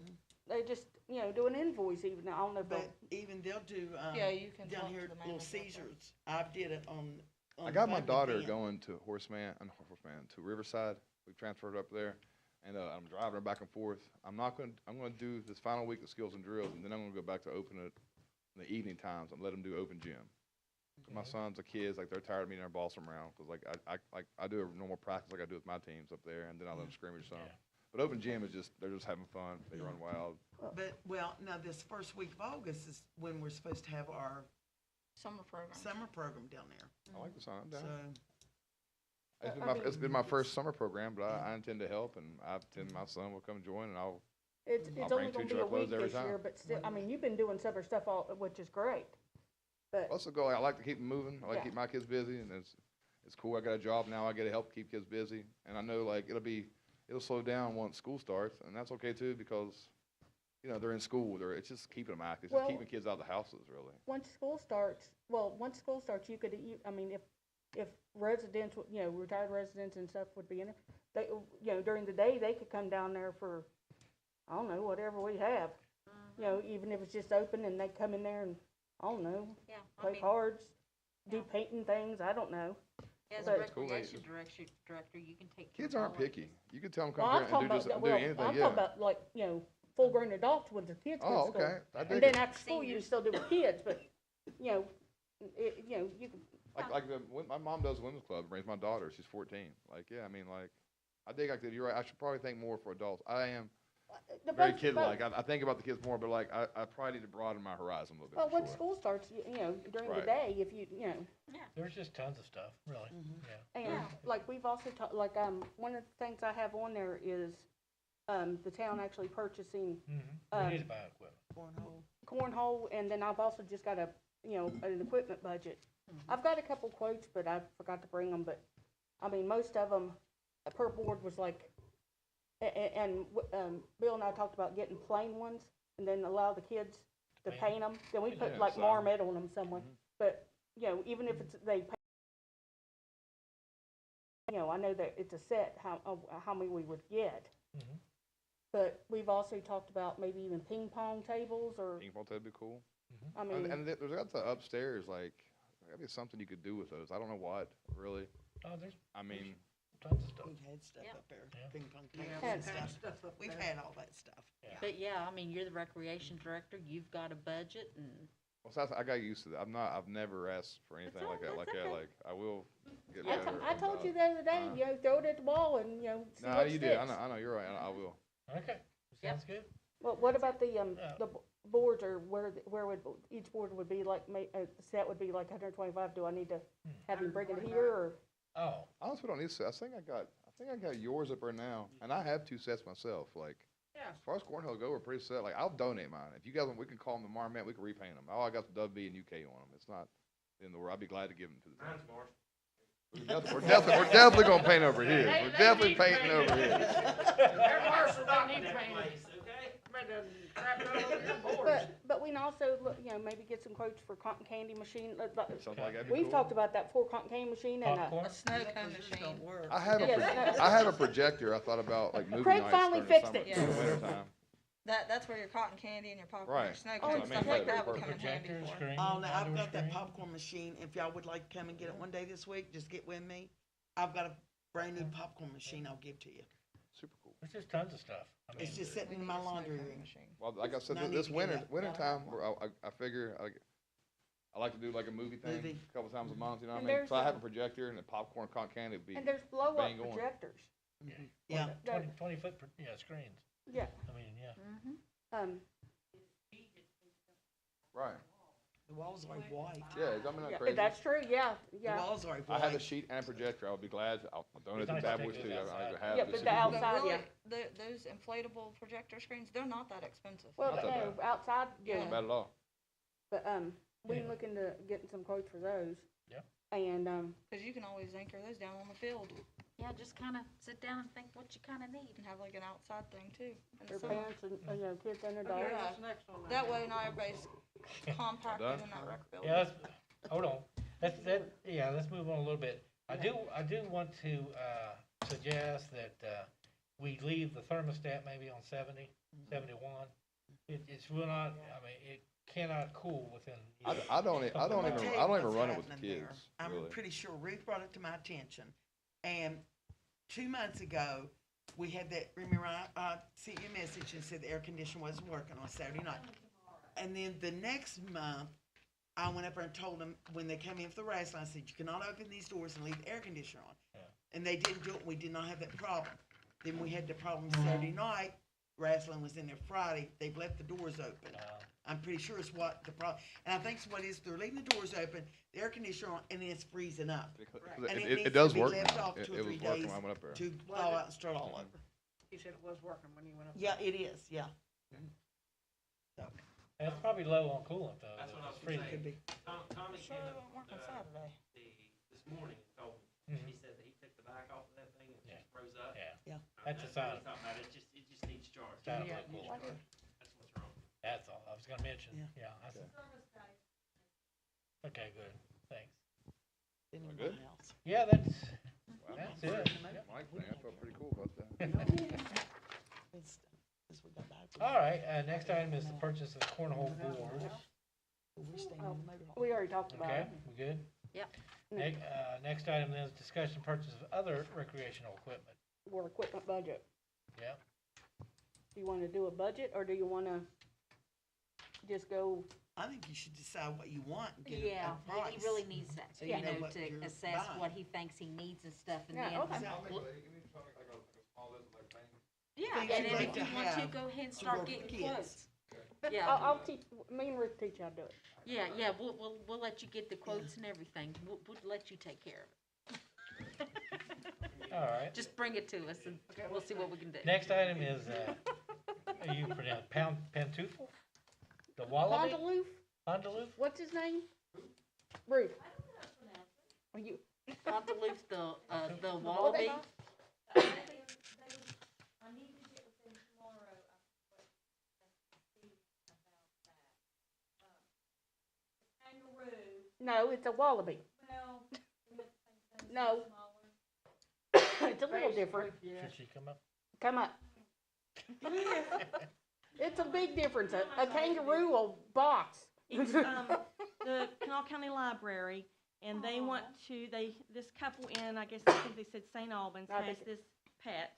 they just, you know, do an invoice even. I don't know if But even they'll do, Yeah, you can down talk here to the at Little manager. Caesars. I did it on I got my Buggy daughter Bend. going to to Riverside. We transferred up there, and I'm driving her back and forth. I'm gonna do this final week of skills and drills, and then I'm gonna go back to open it in the evening times and let them do open gym. My sons, the kids, like they're tired of me and their boss them around because I do a normal practice like I do with my teams up there, and then I let them scrimmage some. But open gym is just they're just having fun. They run wild. But, well, now this first week of August is when we're supposed to have our Summer program. summer program down there. I like the sign. I'm So, down. It's been my first summer program, but I intend to help, and I intend my son will come join, and I'll it's I'll only bring gonna 2 be a truckloads week every this year, time. but still, I mean, you've been doing summer stuff all, which is great. But, Also go, I like to keep them moving. I like Yeah. to keep my kids busy, and it's cool. I got a job now. I get to help keep kids busy, and I know like it'll slow down once school starts, and that's okay too because, you know, they're in school. It's just keeping them active. It's Well- just keeping kids out of the houses, really. once school starts, you could, I mean, if residents, you know, retired residents and stuff would be in it, they, you know, during the day, they could come down there for, I don't know, whatever we have. You know, even if it's just open and they come in there and, I don't know, yeah, I play mean, cards, do painting things, I don't know. as but- a It's cool, they- recreation director, you can take. care Kids of aren't all of picky. this. You can tell them Well, come I'm here talking and do about, just do well, anything. I'm Yeah. talking about like, you know, full-grown adults when the kids go Oh, to school. okay. I dig And then it. after school, you can still do with kids, but, you know, you can, My mom does women's club, brings my daughter, she's 14. Like, yeah, I mean, like, I think like that, you're right, I should probably think more for adults. I am the very both- kid-like, I think about the kids more, but like, I probably need to broaden my horizon a little bit. well, for when sure. school starts, you know, during the Right. day, if you know, There's just tons of stuff, really, yeah. and like we've also talked, like, one of the things I have on there is, the town actually purchasing, We Um, need to buy equipment. cornhole, and then I've also just got an equipment budget. I've got a couple quotes, but I forgot to bring them, but, I mean, most of them, per board was like, Bill and I talked about getting plain ones, and then allow the kids to paint them, then we put Yeah, like so- Marmette on them somewhere, but, you know, even if it's, I know that it's a set, how many we would get. Mhm. But we've also talked about maybe even ping pong tables, or, Ping pong, that'd be cool. I mean. And there's got the upstairs, like, there's gotta be something you could do with those. I don't know what, really. Oh, there's I mean, tons of stuff. we've had stuff Yeah. up there, Yeah. ping pong Yeah, tables we've and had stuff. We've had all that stuff. But yeah, I mean, you're the recreation director, you've got a budget and. well, so I got used to that. I've never asked for anything like that, That's okay. like, I will get I better. I told about you it. the other day, you know, throw it at the wall and, you know, see No, what you sticks. did, I know, you're right, I will. Okay, sounds good. Well, what about the Yeah. boards, or where would, each board would be like, set would be like 125, do I need to have him bring it here, or? Oh, Honestly, we don't need to. I think I got yours up there now, and I have 2 sets myself. Like, Yeah. as far as cornhole go, we're pretty set. Like, I'll donate mine. If you guys want, we can call them the Marmette. We can repaint them. All I got the WB and UK on them. It's not in the world. I'd be glad to give them to the town. We're definitely gonna paint over here. We're definitely painting over here. Their Marshall don't need painting. better crap all over your boards. But we can also, look, maybe get some quotes for cotton candy machine. Something like that'd be We've cool. talked about that 4 cotton candy machine and Popcorn? A snow cone machine. I have Yes, I have a projector. I thought about like movie Craig nights finally during the fixed summer, it. during the winter time. That's where your cotton candy and your popcorn, Right. your snow That's cone, what I stuff mean. like that Like would come in handy Projector, for. screen, Oh, now I've outdoor got that screen. popcorn machine. If y'all would like to come and get it one day this week, just get with me. I've got a brand new popcorn machine I'll give to you. Super cool. There's just tons of stuff. I mean, It's just sitting in my laundry room. Well, like I said, I need this to get winter that. winter Gotta time, have I figure I like to do like a movie thing Movie. a couple times a month. You know what And I mean? there's So I have a- a projector and a popcorn cotton candy would be. And there's blow-up bang on. projectors. Yeah. 20 foot, screens. Yeah. I mean, yeah. Right. The walls are white. Yeah, is that not Yeah, crazy? that's true, yeah, The yeah. walls are I have a white. sheet and a projector. I would be glad. I'll donate It's to nice Bad to Boys take too. those I outside. have Yeah, the but super the cool. outside, yeah. Those inflatable projector screens, they're not that expensive. Well, Not that bad. outside, yeah. Not bad at all. But, we Yeah. can look into getting some quotes for those. Yep. And, Cause you can always anchor those down on the field Yeah, just kinda sit down and think what you kinda need. and have like an outside thing too. in the their summer. parents and, kids and their Okay, dogs. what's next on That way not everybody's compacted Done? in that rec building. Yeah, hold on. Let's move on a little bit. I do want to, suggest that, we leave the thermostat maybe on 70, 71. It's will not, I mean, it cannot cool within. I don't even I'll tell you what's run it with the happening there. kids. I'm Really. pretty sure Ruth brought it to my attention. And 2 months ago, we had that, remember, I sent you a message and said the air conditioner wasn't working on Saturday night. And then the next month, I went up there and told them, when they came in for the wrestling, I said, you cannot open these doors and leave the air conditioner on. Yeah. And they didn't do it, we did not have that problem. Then we had the problem Saturday night, wrestling was in there Friday, they've left the doors open. I'm pretty sure it's what the problem, and I think it's what it is, they're leaving the doors open, the air conditioner on, and then it's freezing up. Because And it needs does to be work left now. off 2 or It 3 was working days when I went up there. to thaw out and start all over. You said it was working when you went up. Yeah, it is, yeah. That's probably low on coolant though. That's what I was Freezing. saying. Could be. Tommy Sure, came it up, won't work on Saturday. this morning and told me, Mhm. he said that he took the back off of that thing and it Yeah. just froze up. Yeah. Yeah. That's a what sign. he's talking about. It just needs charge. Sign of Yeah, low you coolant. That's what's wrong. That's all I was gonna mention. Yeah. Yeah. Okay, good. Thanks. In Good? my house. Yeah, that's it. Mike thing, I felt pretty cool about that. It's- it's we got back. All right, next item is the purchase of cornhole boards. We're staying in the motor home. We already talked about Okay, it. we good? Yep. Next item then is discussion purchase of other recreational equipment. Or equipment budget. Yeah. Do you wanna do a budget, or do you wanna just go, I think you should decide what you want and get Yeah, a price. he really needs that, So you you know know, what to you're assess buying. what he thinks he needs and stuff, and Yeah, then. okay. Well, Yeah, Things and you'd then like if to you want to, have go ahead and to start work getting with kids. quotes. I'll, Yeah, I'll teach, me and Ruth teach you how to do it. yeah, we'll let you get the quotes and everything, we'll let you take care of it. All right. Just bring it to us and we'll see what we can do. Next item is, you pronounce Pantoufle? The Wallaby? Pondaloof, Pondaloof? what's his name? Ruth. Are you, Pontaloof, the Wallaby. no, it's a wallaby. No. It's a little different. Should she come up? Come up. It's a big difference. A kangaroo will box. It's the Kanawha County Library, and they want to, this couple in, I guess, I think they said St. Albans, I has think- this pet,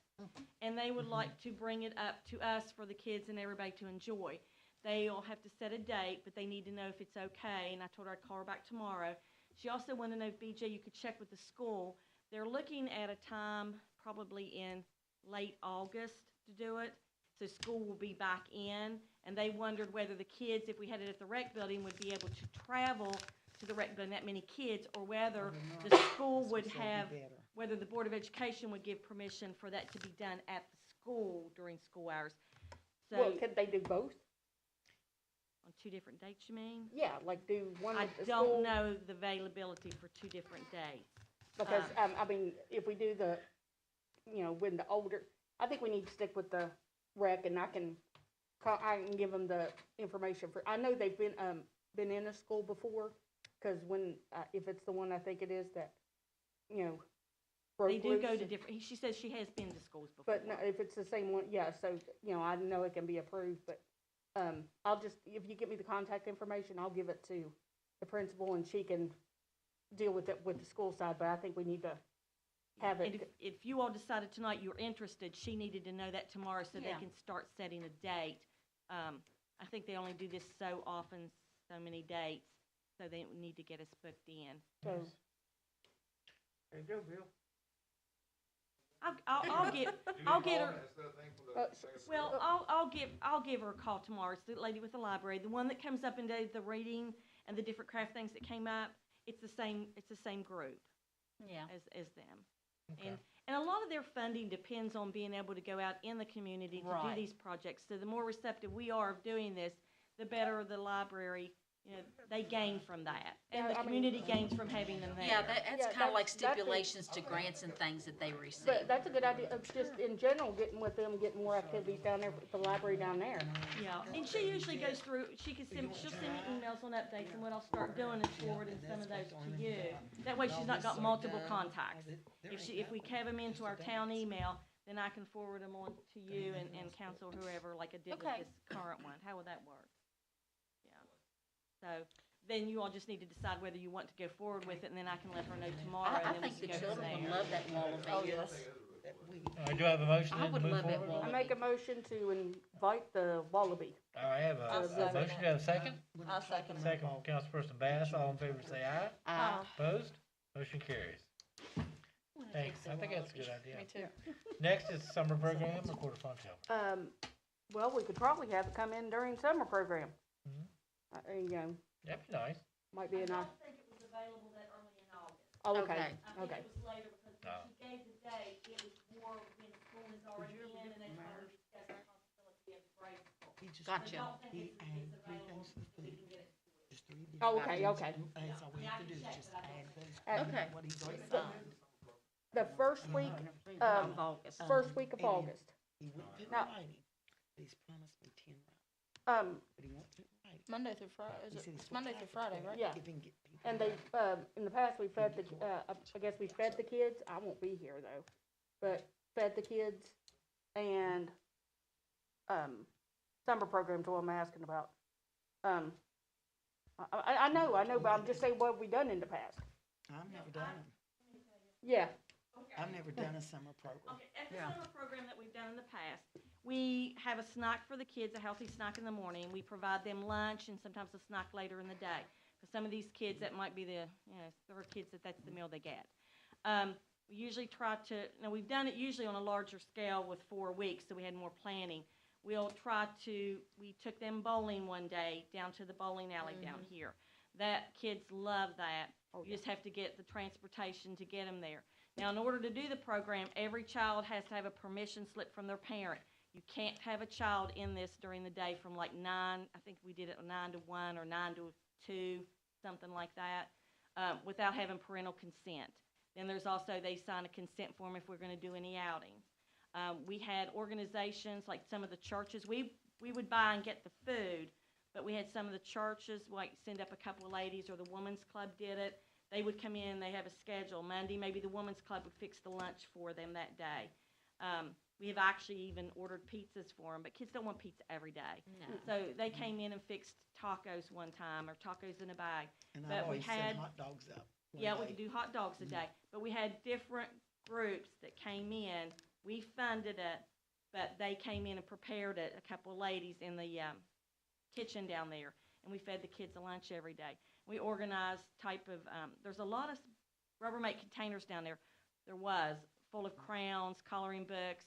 and they would like to bring it up to us for the kids and everybody to enjoy. They'll have to set a date, but they need to know if it's okay, and I told her I'd call her back tomorrow. She also wanted to know, BJ, you could check with the school. They're looking at a time probably in late August to do it, so school will be back in, and they wondered whether the kids, if we had it at the rec building, would be able to travel to the rec building, that many kids, or whether the school would have, whether the Board of Education would give permission for that to be done at the school during school hours. So, Well, could they do both? on 2 different dates, you mean? Yeah, like do one I at the school? don't know the availability for 2 different days. Because, I mean, if we do the, when the older, I think we need to stick with the rec, and I can I can give them the information for, I know they've been in a school before, because when, if it's the one I think it is that, you know, They broke do loose. go to different, she says she has been to schools before. But no, if it's the same one, yeah, so, you know, I know it can be approved, but, I'll just, if you give me the contact information, I'll give it to the principal and she can deal with it with the school side, but I think we need to have And it. if you all decided tonight you're interested, she needed to know that tomorrow so they Yeah. can start setting a date. I think they only do this so often, so many dates, so they need to get us booked in. So, There you go, Bill. I'll get her, uh, well, I'll give her a call tomorrow. It's the lady with the library, the one that comes up and does the reading and the different craft things that came up. It's the same group Yeah. as them. Okay. And a lot of their funding depends on being able to go out in the community to do Right. these projects. So the more receptive we are of doing this, the better the library, you know, they gain from that. And Yeah, the I mean- community gains from having them there. Yeah, that's Yeah, kind of like that's a- stipulations to grants and things that they receive. But that's a good idea, of just in general, getting with them, getting more activities down there, with the library down there. Yeah, and she usually goes through, she'll send me emails on updates, and what I'll start doing is forwarding some of those to you. That way she's not got multiple contacts. If we have them into our town email, then I can forward them on to you and council, whoever, like I did with Okay. this current one. How would that work? Yeah. So, then you all just need to decide whether you want to go forward with it, and then I can let her know tomorrow, I and then we think can the go from children would there. love that wall of Oh, Vegas. yes. That we- All right, do I have a motion I then to would move love that forward? wall. I make a motion to invite the Wallaby. All right, I have I'll a second motion, do I have a second? I'll second that. Second from Councilperson Bass, all in favor say aye. Opposed? Motion carries. Thanks, I think that's a good idea. Me too. Next is summer program or quarter fund show. Well, we could probably have it come in during summer program. Mhm. You know, That'd be nice. might be a nice, I don't think it was available that early in August. oh, okay, Okay. I think okay. it was later because Oh. when she gave the date, it was more when school is already in and they started discussing the possibility of break. He just- Gotcha. He added three things to the food. Just three different Oh, okay, items, okay. And so we have to do is just add those. Okay. What he's already The- signed. The first week, Of August. first week of And then August. He wouldn't put it in Now- writing, but he's promised me 10 rounds, but he won't put it in writing. Monday through Friday, He said he's it's Monday through Friday, right? Yeah. If he can get people. And they, in the past, we fed the, I guess we fed the kids, I won't be here though, but fed the kids and, summer programs, what I'm asking about. I know, but I'm just saying what we done in the past. I've never done them. Yeah, I've never done a summer program. Okay, at the summer program that we've done in the past, we have a snack for the kids, a healthy snack in the morning. We provide them lunch and sometimes a snack later in the day. For some of these kids, that might be the, you know, there are kids that's the meal they get. We usually try to, now we've done it usually on a larger scale with 4 weeks, so we had more planning. We'll try to, we took them bowling one day down to the bowling alley down here. That, kids love that. You just have to get the transportation to get them there. Now, in order to do the program, every child has to have a permission slip from their parent. You can't have a child in this during the day from like 9, I think we did it 9 to 1 or 9 to 2, something like that, without having parental consent. Then there's also, they sign a consent form if we're going to do any outings. We had organizations like some of the churches. We would buy and get the food, but we had some of the churches like send up a couple of ladies, or the Women's Club did it. They would come in, they have a schedule. Monday, maybe the Women's Club would fix the lunch for them that day. We have actually even ordered pizzas for them, but kids don't want pizza every day. No. So they came in and fixed tacos one time, or tacos in a bag. And But I've we always sent had- hot dogs up. one Yeah, we day. could do hot dogs a day, but we had different groups that came in. We funded it, but they came in and prepared it, a couple of ladies in the kitchen down there, and we fed the kids a lunch every day. We organized type of, there's a lot of Rubbermaid containers down there. There was, full of crayons, coloring books,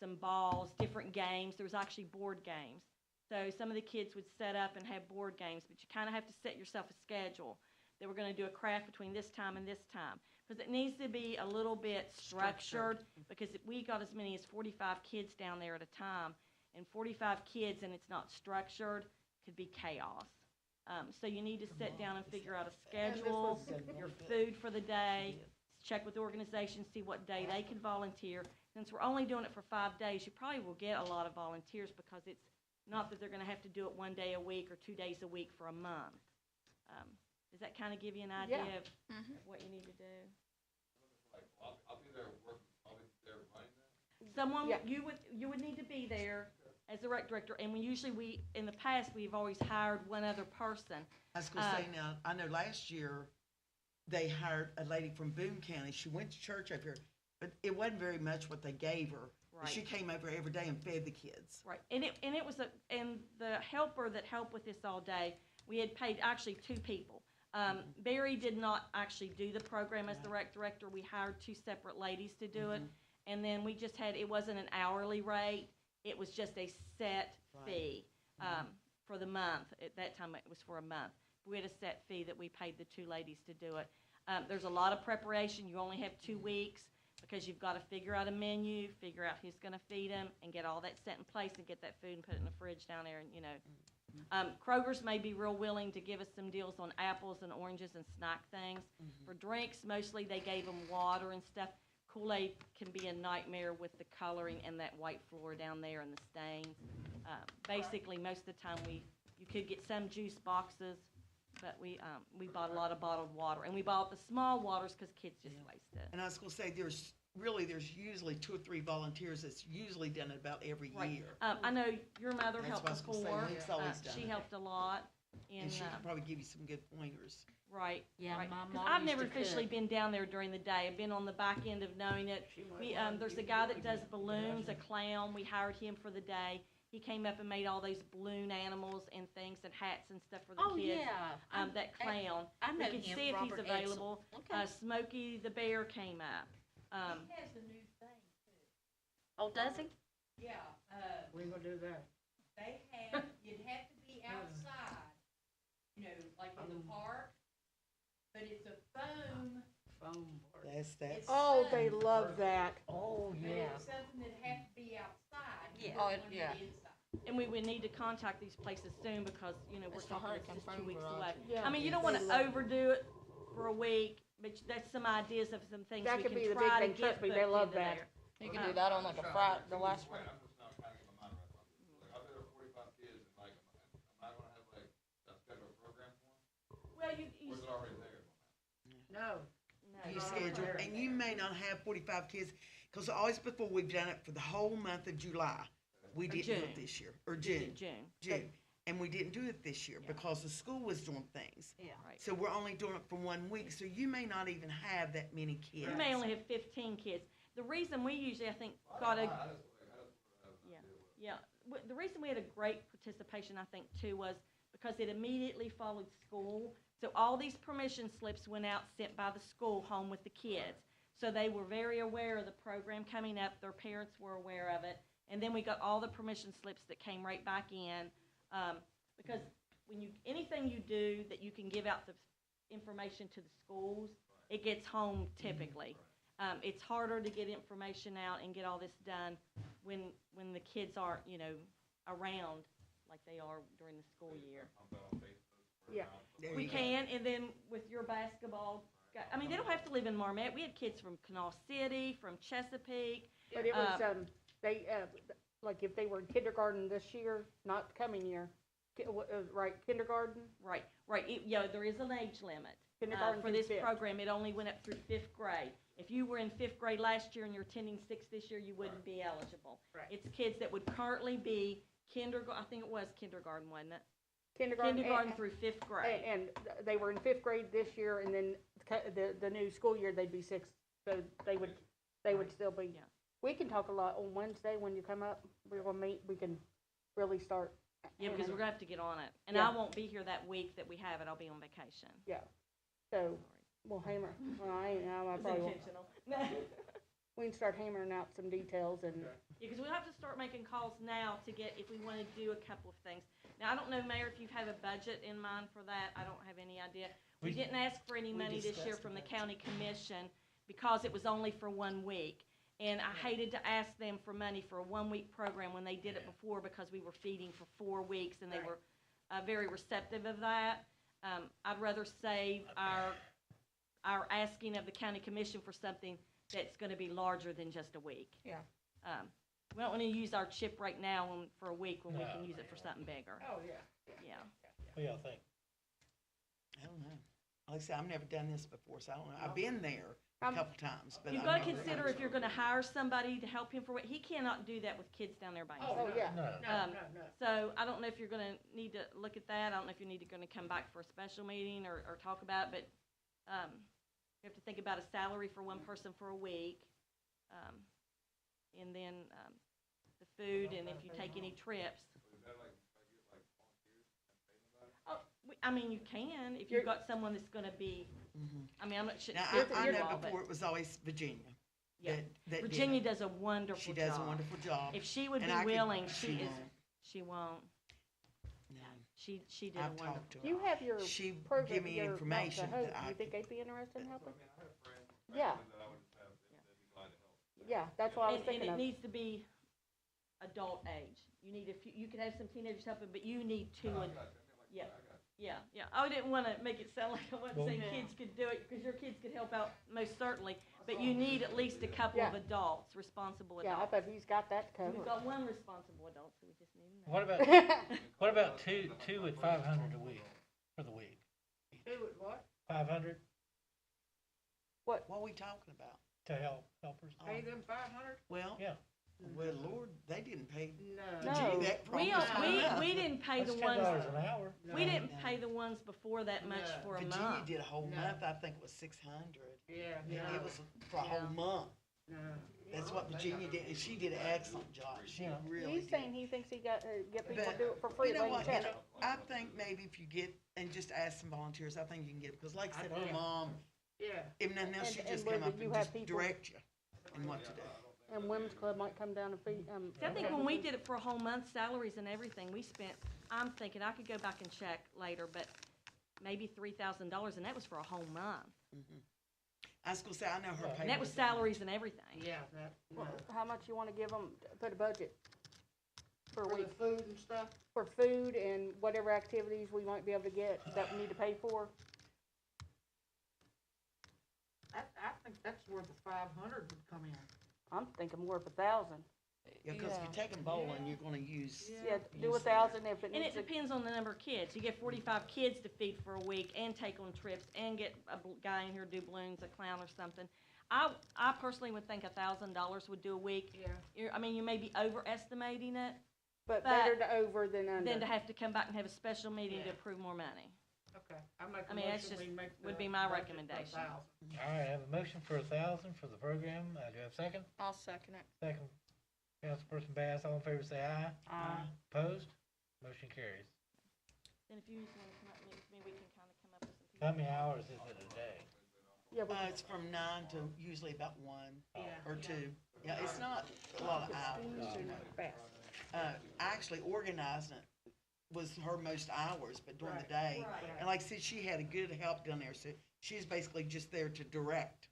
some balls, different games. There was actually board games. So some of the kids would set up and have board games, but you kind of have to set yourself a schedule that we're going to do a craft between this time and this time. Because it needs to be a little bit structured, because if we got as many as 45 kids down there at a time, and 45 kids and it's not structured, could be chaos. So you need to sit down and figure out a schedule, your food for the day, check with the organization, see what day they can volunteer. Since we're only doing it for 5 days, you probably will get a lot of volunteers because it's not that they're gonna have to do it 1 day a week or 2 days a week for a month. Does that kind of give you an idea Yeah. of what you need to do? I'll be there working, I'll be there running that. Someone, Yeah. you would need to be there as the rec director, and in the past, we've always hired one other person. I was gonna say now, I know last year, they hired a lady from Boone County. She went to church up here, but it wasn't very much what they gave her. But She Right. came over every day and fed the kids. Right, and it was and the helper that helped with this all day, we had paid actually 2 people. Barry did not actually do the program as the rec director, we hired 2 separate ladies to do it. And then we just had, it wasn't an hourly rate, it was just a set fee, for the month. At that time, it was for a month. We had a set fee that we paid the 2 ladies to do it. There's a lot of preparation, you only have 2 weeks, because you've got to figure out a menu, figure out who's gonna feed them, and get all that set in place, and get that food and put it in the fridge down there, and, Kroger's may be real willing to give us some deals on apples and oranges and snack things. For drinks, mostly they gave them water and stuff. Kool-Aid can be a nightmare with the coloring and that white floor down there and the stains. Basically, most of the time, you could get some juice boxes, but we bought a lot of bottled water, and we bought the small waters because kids just waste it. And I was gonna say, there's usually 2 or 3 volunteers. It's usually done about every Right. year. I know your mother That's helped what I was gonna say, before. Link's always done She it. helped a lot. And she could probably give you some good pointers. Right. Yeah, right. my 'Cause mom I've used never to officially cook. been down there during the day. I've been on the back end of knowing it. There's a guy that does balloons, a clown. We hired him for the day. He came up and made all those balloon animals and things and hats and stuff for the Oh, kids. yeah. That clown. I know We can him, see if he's Robert Edsel. available. Okay. Smokey the Bear came up. has a new thing too. Oh, does he? Yeah, We ain't gonna do that. they have, you'd have to be outside, like in the park, but it's a foam, Phone part. That's it's Oh, they foam, love that. Oh, but yeah. it's something that has to be outside. You Yeah. don't Oh, want it yeah. inside. And we would need to contact these places soon because, we're It's the talking, it's hurricane just 2 phone weeks garage. away. Yeah. I mean, you don't wanna overdo it for a week, but that's some ideas of some things That we could be can the big try to thing. get Trust me, booked they love into that. there. You can do that on like a Friday, the last Wait, one. I'm just not kind of getting my mind right now. Like, I've got 45 kids, and like, am I gonna have like, a scheduled program for them? Well, Or is it already there? No. You schedule, and you may not have 45 kids, because always before we've done it for the whole month of July. We didn't do June. it this year, or June. June. And we didn't do it this year because the school was doing things. Yeah. Right. So we're only doing it for 1 week, so you may not even have that many kids. You may only have 15 kids. The reason we usually, I think, the reason we had a great participation, I think, too, was because it immediately followed school. So all these permission slips went out, sent by the school home with the kids. So they were very aware of the program coming up, their parents were aware of it. And then we got all the permission slips that came right back in. Because anything you do that you can give out the information to the schools, it gets home typically. It's harder to get information out and get all this done when the kids aren't, around like they are during the school year. Yeah. There We you go. can, and then with your basketball, they don't have to live in Marmette. We had kids from Canal City, from Chesapeake. But it was, they, like if they were in kindergarten this year, not coming year, right, kindergarten? Right. There is an age limit. Kindergarten For through this fifth. program, it only went up through 5th grade. If you were in 5th grade last year and you're attending 6th this year, you wouldn't be eligible. Right. It's kids that would currently be I think it was kindergarten, wasn't it? Kindergarten. Kindergarten through 5th grade. And they were in 5th grade this year, and then the new school year, they'd be 6th, so they would still be. Yeah. We can talk a lot on Wednesday when you come up, we're gonna meet, we can really start. Yeah, because we're gonna have to get on it. And Yeah. I won't be here that week that we have it. I'll be on vacation. Yeah, so, we'll hammer, well, I It's probably won't. intentional. We can start hammering out some details and, Yeah, because we'll have to start making calls now to get, if we want to do a couple of things. Now, I don't know, Mayor, if you have a budget in mind for that. I don't have any idea. We didn't ask for any money this year discussed from the the county commission because it was only for 1 week. And I hated to ask them for money for a 1-week program when they did it before because we were feeding for 4 weeks and they were very receptive of that. I'd rather save our asking of the county commission for something that's going to be larger than just a week. Yeah. We don't wanna use our chip right now for a week when we No, can use it for something bigger. Oh, yeah. Yeah. What y'all think? I don't know. Like I said, I've never done this before, so I don't know. I've been there a couple times, but You've I've gotta never- consider if you're gonna hire somebody to help him for what, he cannot do that with kids down there by himself. Oh, yeah. No. No. So I don't know if you're gonna need to look at that. I don't know if you need to gonna come back for a special meeting or talk about it, but, you have to think about a salary for one person for a week. And then, the food and if you take any trips. Oh, I mean, you can, if you've got someone that's gonna be, I mean, I'm not, shouldn't Now, speak for I you know all, but, before it was always Virginia. yeah. that did Virginia it. does a wonderful She job. does a wonderful job. If she would and be I could- willing, she she is, won't. she won't. No. She did a I've wonderful. talked to her. You have your She program, give me your Mount information Hope. that I You think could- they'd be interested in helping? Yeah. Yeah, that's what I was And thinking it of. needs to be adult age. You need a few, you could have some teenagers helping, but you need two. Yeah. I didn't wanna make it sound like I wasn't Well- saying kids could do it, because your kids could help out most certainly, but you need at least a couple of Yeah. adults, responsible Yeah, I adults. bet he's got that We've covered. got one responsible adult, so we just need another. What about two at 500 a week, for the week? Do it what? 500 What are we talking about? to helpers? Pay them 500? Well, Yeah. well, Lord, they didn't pay No. Virginia that We, promised we didn't pay the That's ones, $10 an hour. we No, didn't no. pay the ones before that much No. for a Virginia month. did a whole No. month. I think it was 600. Yeah, It was for a whole month. No. That's what Virginia did, and she did an excellent job. She Yeah. really He's did. saying he thinks he got, get people to But, do it for free you at know Lady what, Check. I think maybe if you get, and just ask some volunteers, I think you can get, because like I said, her Yeah. mom, Yeah. if nothing else, And- she and just where come up you and have just people- direct you in what to do. And Women's Club might come down and feed, See, I think when we did it for a whole month, salaries and everything, we spent, I'm thinking, I could go back and check later, but maybe $3,000, and that was for a whole month. I was gonna say, I know her pay. And that was salaries and everything. Yeah, that, no. how much you wanna give them, put a budget for a For the week? food and stuff? For food and whatever activities we might be able to get that we need to pay for? I think that's where the 500 would come in. I'm thinking more of 1,000. Yeah, because if you're taking bowling, you're gonna use. Yeah, do 1,000 if it And needs it to. depends on the number of kids. You get 45 kids to feed for a week and take on trips and get a guy in here to do balloons, a clown or something. I personally would think $1,000 would do a week. Yeah. I mean, you may be overestimating it, But better to over than under. than to have to come back and have a special meeting to approve more money. Okay. I make a I mean, that's motion, just, we make would the be my budget for recommendation. 1,000. All right, I have a motion for 1,000 for the program. Do I have a second? I'll second it. Second. Councilperson Bass, all in favor say aye. Aye. Opposed? Motion carries. Then if you just want to come up and meet with me, we can kind of come up with some people. How many hours is it a day? Yeah, we It's from 9 to usually about 1 Yeah. or 2. Yeah, it's not a lot of hours. Actually, organizing it was her most hours, but during the day. And like I said, she had a good help down there, so she's basically just there to direct.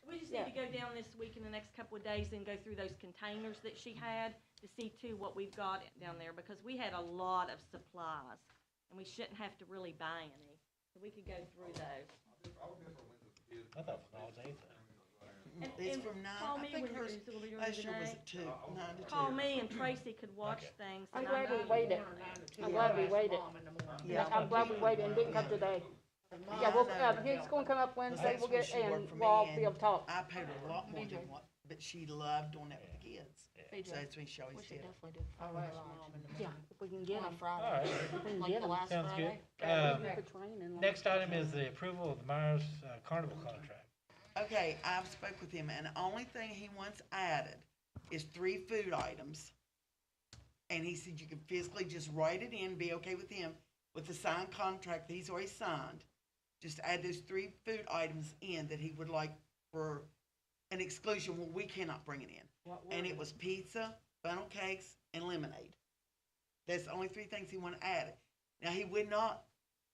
We just need to go down this week in the next couple of days and go through those containers that she had to see too what we've got down there, because we had a lot of supplies and we shouldn't have to really buy any. So we could go through those. I thought it was all day thing. It's And from 9, call I me think when you're- hers, is it gonna be ready last year was today? at 2, 9 to 2. Call me and Tracy could watch things. I'm and I glad we know- waited. I'm glad we waited. I'm glad we waited and didn't come today. Yeah, well, he's gonna come up Wednesday, we'll get, and we'll all be able to talk. I paid her a lot more than what, but she loved doing that with the kids. So that's when she always did. Yeah, if we can get them. All right, If we can get them. sounds good. For training, like- Next item is the approval of the Myers Carnival contract. Okay, I've spoke with him, and the only thing he wants added is 3 food items. And he said you can physically just write it in, be okay with him, with the signed contract that he's already signed. Just add those 3 food items in that he would like for an exclusion where we cannot bring it in. And it was pizza, funnel cakes, and lemonade. That's the only 3 things he wanted added. Now, he would not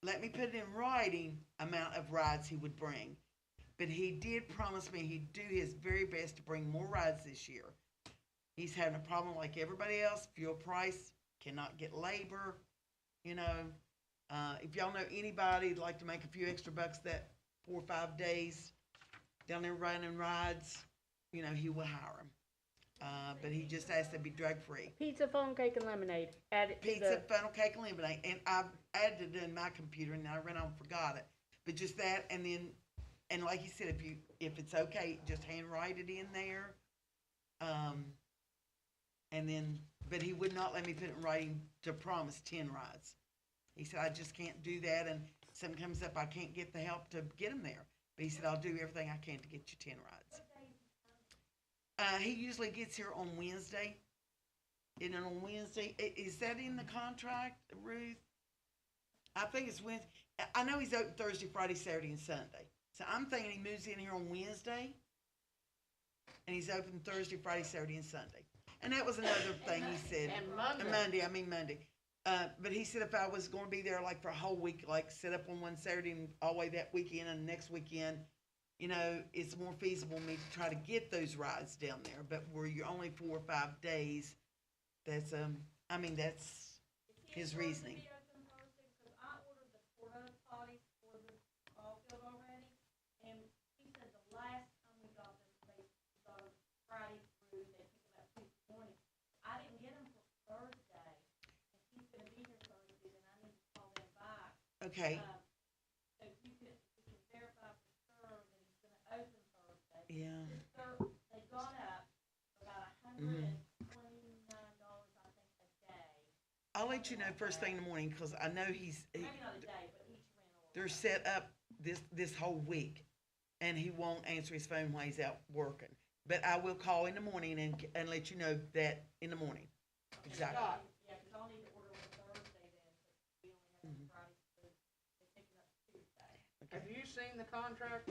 let me put it in writing amount of rides he would bring. But he did promise me he'd do his very best to bring more rides this year. He's having a problem like everybody else, fuel price, cannot get labor, you know. If y'all know anybody who'd like to make a few extra bucks that 4 or 5 days down there running rides, you know, he will hire them. But he just asked to be drug-free. Pizza, phone cake, and lemonade. Add it to Pizza, the, funnel cake, and lemonade, and I've added it in my computer, and I ran on and forgot it. But just that, and then, and like you said, if it's okay, just handwrite it in there. And then, but he would not let me put it in writing to promise 10 rides. He said, I just can't do that, and something comes up, I can't get the help to get him there. But he said, I'll do everything I can to get you 10 rides. He usually gets here on Wednesday. Isn't it on Wednesday? Is that in the contract, Ruth? I think it's Wednesday. I know he's open Thursday, Friday, Saturday, and Sunday. So I'm thinking he moves in here on Wednesday, and he's open Thursday, Friday, Saturday, and Sunday. And that was another thing he said. And Monday. Monday. But he said if I was going to be there like for a whole week, like set up on one Saturday and all the way that weekend and next weekend, you know, it's more feasible for me to try to get those rides down there. But where you're only 4 or 5 days, that's that's his reasoning. I ordered the porta potties for the ball field already, and he said the last time we got them, they got them Friday through, they picked them up Tuesday morning. I didn't get them till Thursday, and he's gonna be here Thursday, and I need to call them back. Okay. So if you can verify for sure that he's gonna open Thursday. Yeah. They got up about $129, I think, a day. I'll let you know first thing in the morning because I know Maybe not a day, but each rental. they're set up this whole week, and he won't answer his phone while he's out working. But I will call in the morning and let you know that in the morning. Exactly. Yeah, because I'll need to order on Thursday then, because we only have Friday through, they pick it up Tuesday. Have you seen the contract?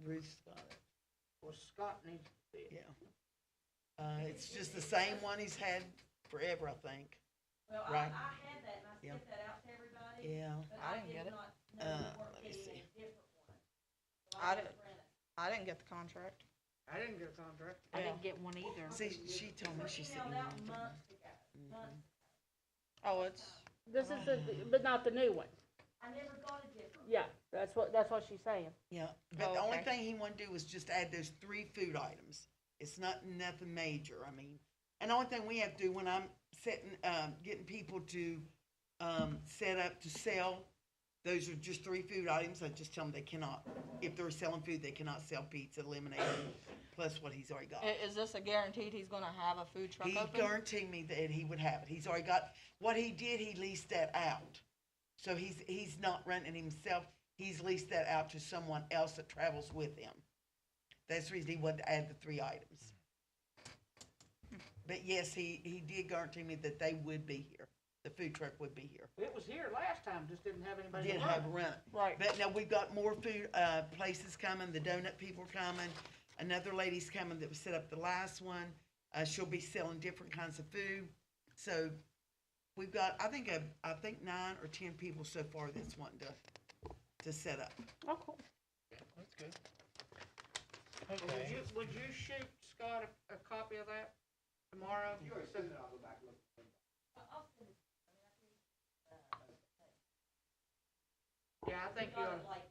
Ruth's got it. Well, Scott needs to see it. Yeah. It's just the same one he's had forever, I think. Well, Right. I had that, and I Yeah. sent that out to everybody. Yeah. But I I didn't get did it. not know we weren't let me getting see. a different one. So I just didn't- ran it. I didn't get the contract. I didn't get a contract. I didn't get one either. See, she told me she said. Emailed out months ago, months. Oh, it's, this is the, but not the new one. I never got a different. Yeah, that's what she's saying. Yeah, but Oh, the only okay. thing he wanted to do was just add those 3 food items. It's not nothing major, I mean. And the only thing we have to do when I'm getting people to, set up to sell, those are just 3 food items. I just tell them they cannot, if they're selling food, they cannot sell pizza, lemonade, plus what he's already got. is this a guaranteed he's gonna have a food truck He open? guaranteed me that he would have it. He's already got, what he did, he leased that out. So he's not running it himself. He's leased that out to someone else that travels with him. That's the reason he wanted to add the 3 items. But yes, he did guarantee me that they would be here. The food truck would be here. It was here last time, just didn't have anybody to Didn't run have it. a run. Right. But now we've got more food, places coming, the donut people are coming. Another lady's coming that was set up the last one. She'll be selling different kinds of food. So we've got, I think 9 or 10 people so far that's wanting to set up. Oh, cool. That's good. Well, Okay. Would you shoot Scott a copy of that tomorrow? You already said that, I'll go back and look. I'll send it. Yeah, I think you Got ought it like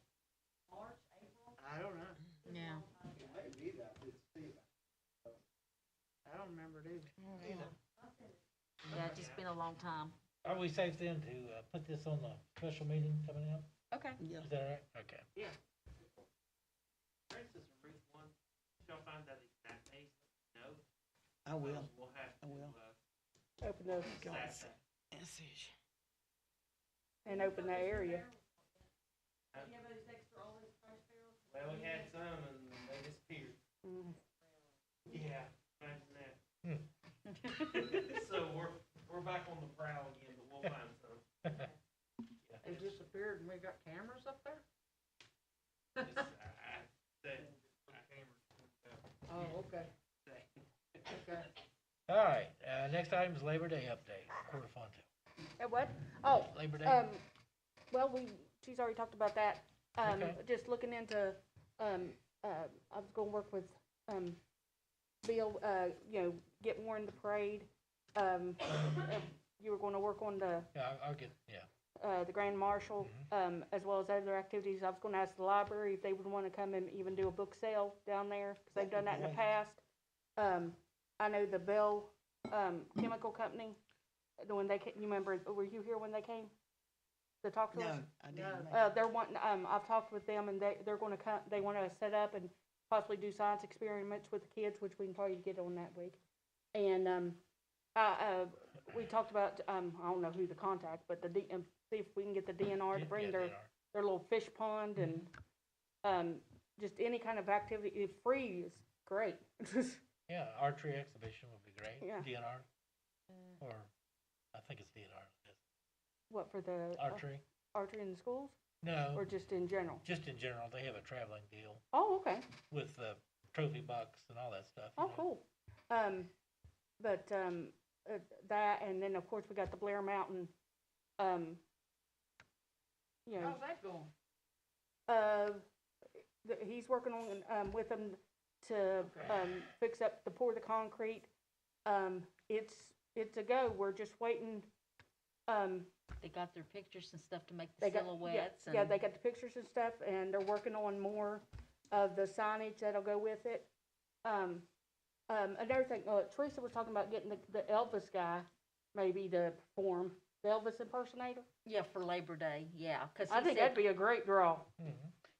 March, April. I don't know. Yeah. It may be that, it's Steve. I don't remember it either. Yeah, it's just been a long time. Are we safe then to put this on the special meeting coming up? Okay. Yeah. Is that all right? Okay. For instance, in Ruth one, if y'all find that exact days, no. I will. We'll have I will. to, Open those God, staff that. message. and open that area. You have those extra, all those trash barrels? Well, we had some and they disappeared. Yeah, imagine that. So we're back on the prowl again, but we'll find some. They disappeared and we got cameras up there? Oh, okay. Okay. All right, next item is Labor Day update, Quarter Fontaine. What? Oh, Labor Day? well, she's already talked about that. Okay. Just looking into, I was gonna work with, Bill, get Warren the parade. You were gonna work on the, Yeah, I'll get, yeah. the Grand Marshal, as well as other activities. I was gonna ask the library if they would wanna come and even do a book sale down there, because they've done that in the past. I know the Bell, Chemical Company, the one they came, you remember, were you here when they came to talk to us? No, I didn't. They're wanting, I've talked with them, and they're gonna come, they wanna set up and possibly do science experiments with the kids, which we can probably get on that week. And, we talked about, I don't know who to contact, but see if we can get the DNR to bring their little fish pond and, just any kind of activity. If free is great. Yeah, archery exhibition would be great. Yeah. DNR, or I think it's DNR. What, for the? Archery? Archery in the schools? No. Or just in general? Just in general, they have a traveling deal Oh, okay. with trophy bucks and all that stuff. you Oh, know. cool. That, and then, of course, we got the Blair Mountain, you know. How's that going? He's working on, with them to, fix up, pour the concrete. It's a go. We're just waiting, They got their pictures and stuff to make the they got, silhouettes and. yeah, they got the pictures and stuff, and they're working on more of the signage that'll go with it. Another thing, Teresa was talking about getting the Elvis guy maybe to perform, the Elvis impersonator. Yeah, for Labor Day, yeah, 'cause I he think said, that'd be a great draw.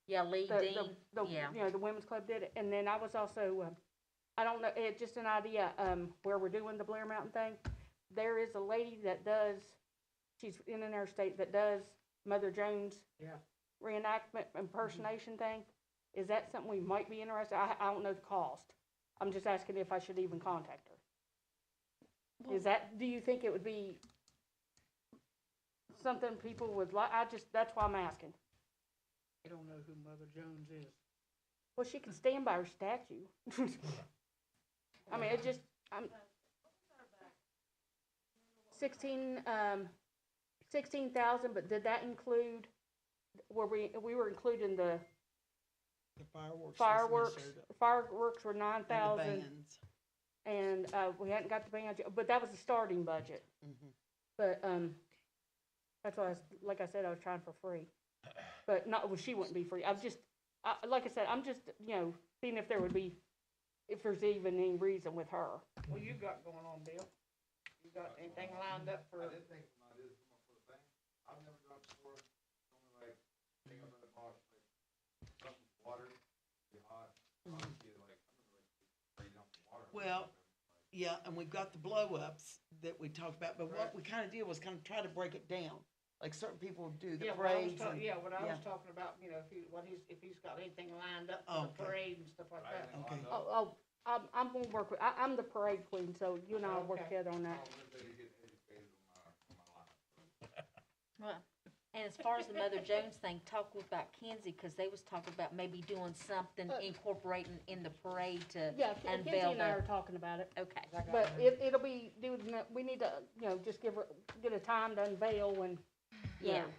yeah, Lee Dean, yeah. You know, the women's club did it, and then I was also, I don't know, it's just an idea, where we're doing the Blair Mountain thing. There is a lady that does, she's in an interstate that does Mother Jones reenactment impersonation thing. Is that something we might be interested? I don't know the cost. I'm just asking if I should even contact her. Do you think it would be something people would like? That's why I'm asking. I don't know who Mother Jones is. Well, she can stand by her statue. I mean, it just, 16,000, but did that include, we were including the The fireworks. fireworks? Fireworks were And 9,000. the bands. And, we hadn't got the band yet, but that was the starting budget. Mhm. But, that's why like I said, I was trying for free. But not, well, she wouldn't be free. Like I said, I'm just, you know, seeing if there's even any reason with her. What you got going on, Bill? You got anything lined up for? I did think some ideas come up for the bank. I've never done it before. Only like, hang up in the box, like, something water, be hot. Honestly, like, I remember like, spraying out the water. Well, yeah, and we've got the blow-ups that we talked about, but what we kind of did was kind of try to break it down. Like certain people do the Yeah, what I was parades. talking, and- yeah, what I was yeah. talking about, you know, if he's got anything lined up Oh, for the okay. parade and stuff like that. Okay. I'm gonna work with, I'm the parade queen, so you and I will work Okay. together on that. Well, and as far as the Mother Jones thing, talk about Kenzie, 'cause they was talking about maybe doing something, incorporating in the parade to Yeah, Kenzie unveil and I are the, talking about it. okay. But it'll be, we need to, you know, just get a time to unveil and, you Yeah. know,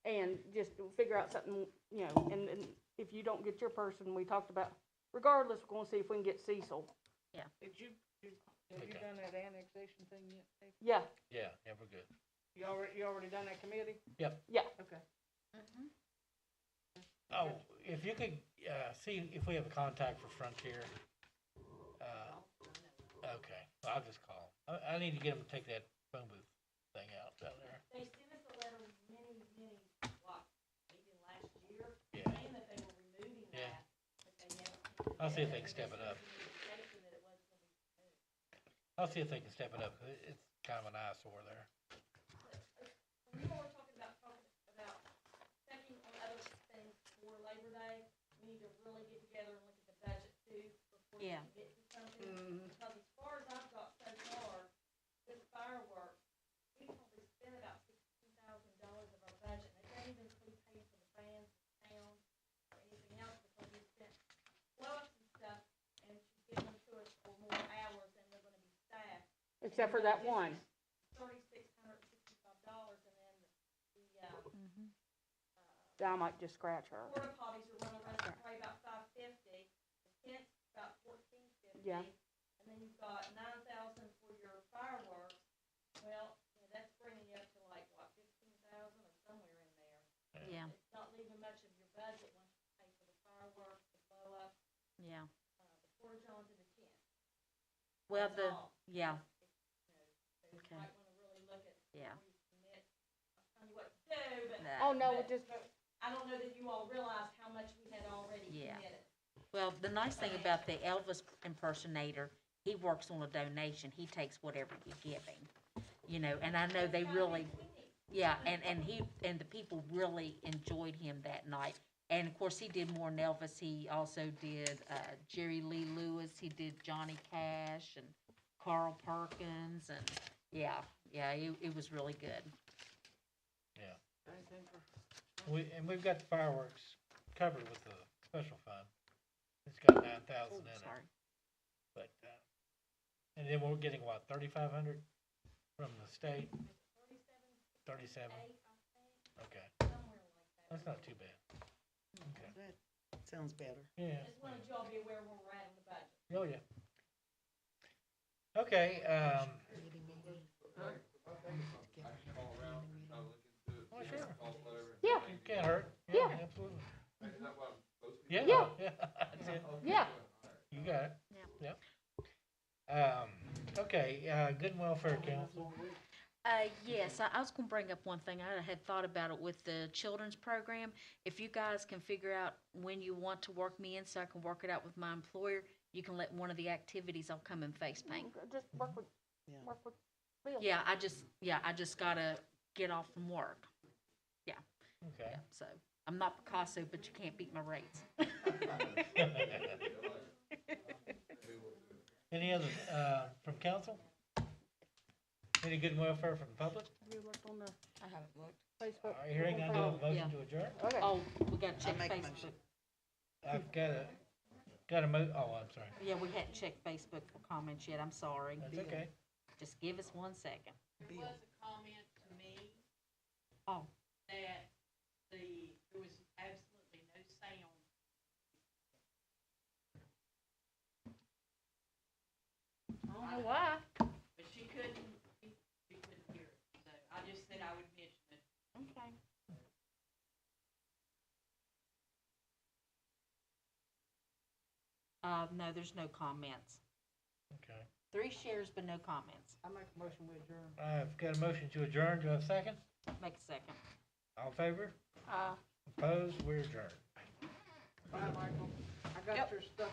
and just figure out something, you know, and if you don't get your person, we talked about, regardless, we're gonna see if we can get Cecil. Have you Okay. done that annexation thing yet, Dave? Yeah, Yeah, we're good. You already done that committee? Yep. yeah. Okay. Oh, if you could, see if we have a contact for Frontier. Okay, I'll just call 'em. I need to get them to take that phone booth thing out down there. They sent us a letter many, what, maybe last year, Yeah. saying that they were removing Yeah. that, but they never. I'll see if they can step it up. Communication that it wasn't gonna be removed. I'll see if they can step it up, 'cause it's kind of an eyesore there. We were talking about checking on other things for Labor Day. We need to really get together and look at the budget too before we Yeah. can get to something. Because as far as I've got so far, with fireworks, we probably spent about $16,000 of our budget. And that doesn't even include paying for the fans, the sound, or anything else, because we spent blow-ups and stuff, and she's giving them to us for more hours than they're gonna be staffed. Except for that one. $3,665, and then I might just scratch her. porta potties are one of us, probably about $550, the tents about $1450. Yeah. And then you've got $9,000 for your fireworks. Well, you know, that's bringing you up to like, what, 15,000 or much of your budget once you pay for the fireworks, the blow up, Yeah. the porta johns and the tent. Well, That's all. yeah, So you Okay. might wanna really look at yeah. before you commit. I'm telling you what to do, but. Nah. Oh, no, but- it just, but I don't know that you all realized how much we had already Yeah. committed. Well, the nice thing about the Elvis impersonator, he works on a donation. He takes whatever you give him, you know, and I know they really, yeah, and the people really enjoyed him that night. And of course, he did more than Elvis. He also did, Jerry Lee Lewis. He did Johnny Cash and Carl Perkins and, yeah, it was really good. Yeah. We've got the fireworks covered with the special fund. It's got 9,000 in it. Sorry. But, and then we're getting what, 3,500 from the state? 37? Okay. That's not too bad. Okay. That sounds better. Yeah. Just wanted you all to be aware where we're at on the budget. Oh, yeah. Okay, oh, sure. yeah, Can't hurt. Yeah. Absolutely. Yeah. Yeah. That's it. yeah. You got it. Yeah. Yep. Okay, Good and Welfare Council. Yes, I was gonna bring up one thing. I had thought about it with the children's program. If you guys can figure out when you want to work me in so I can work it out with my employer, you can let one of the activities, I'll come and face paint. Just work with Bill. Yeah, I just gotta get off from work. Okay. Yeah, so, I'm not Picasso, but you can't beat my rates. Any others, from council? Any Good and Welfare from the public? You looked on the I haven't looked. Facebook. Are you hearing none, do I have a Yeah. motion to adjourn? Okay. Oh, we gotta check make a Facebook. motion. I've got a oh, I'm sorry. Yeah, we hadn't checked Facebook comments yet, I'm sorry. That's okay. Just give us 1 second. There was a comment to me Oh, that there was absolutely no sound. I don't know why. But she couldn't hear it, so I just said I would mention it. okay. No, there's no comments. Okay. 3 shares, but no comments. I make a motion with adjourn. I've got a motion to adjourn. Do I have a second? Make a second. All in favor? Opposed? We're adjourned. Bye, Michael. I got your stuff.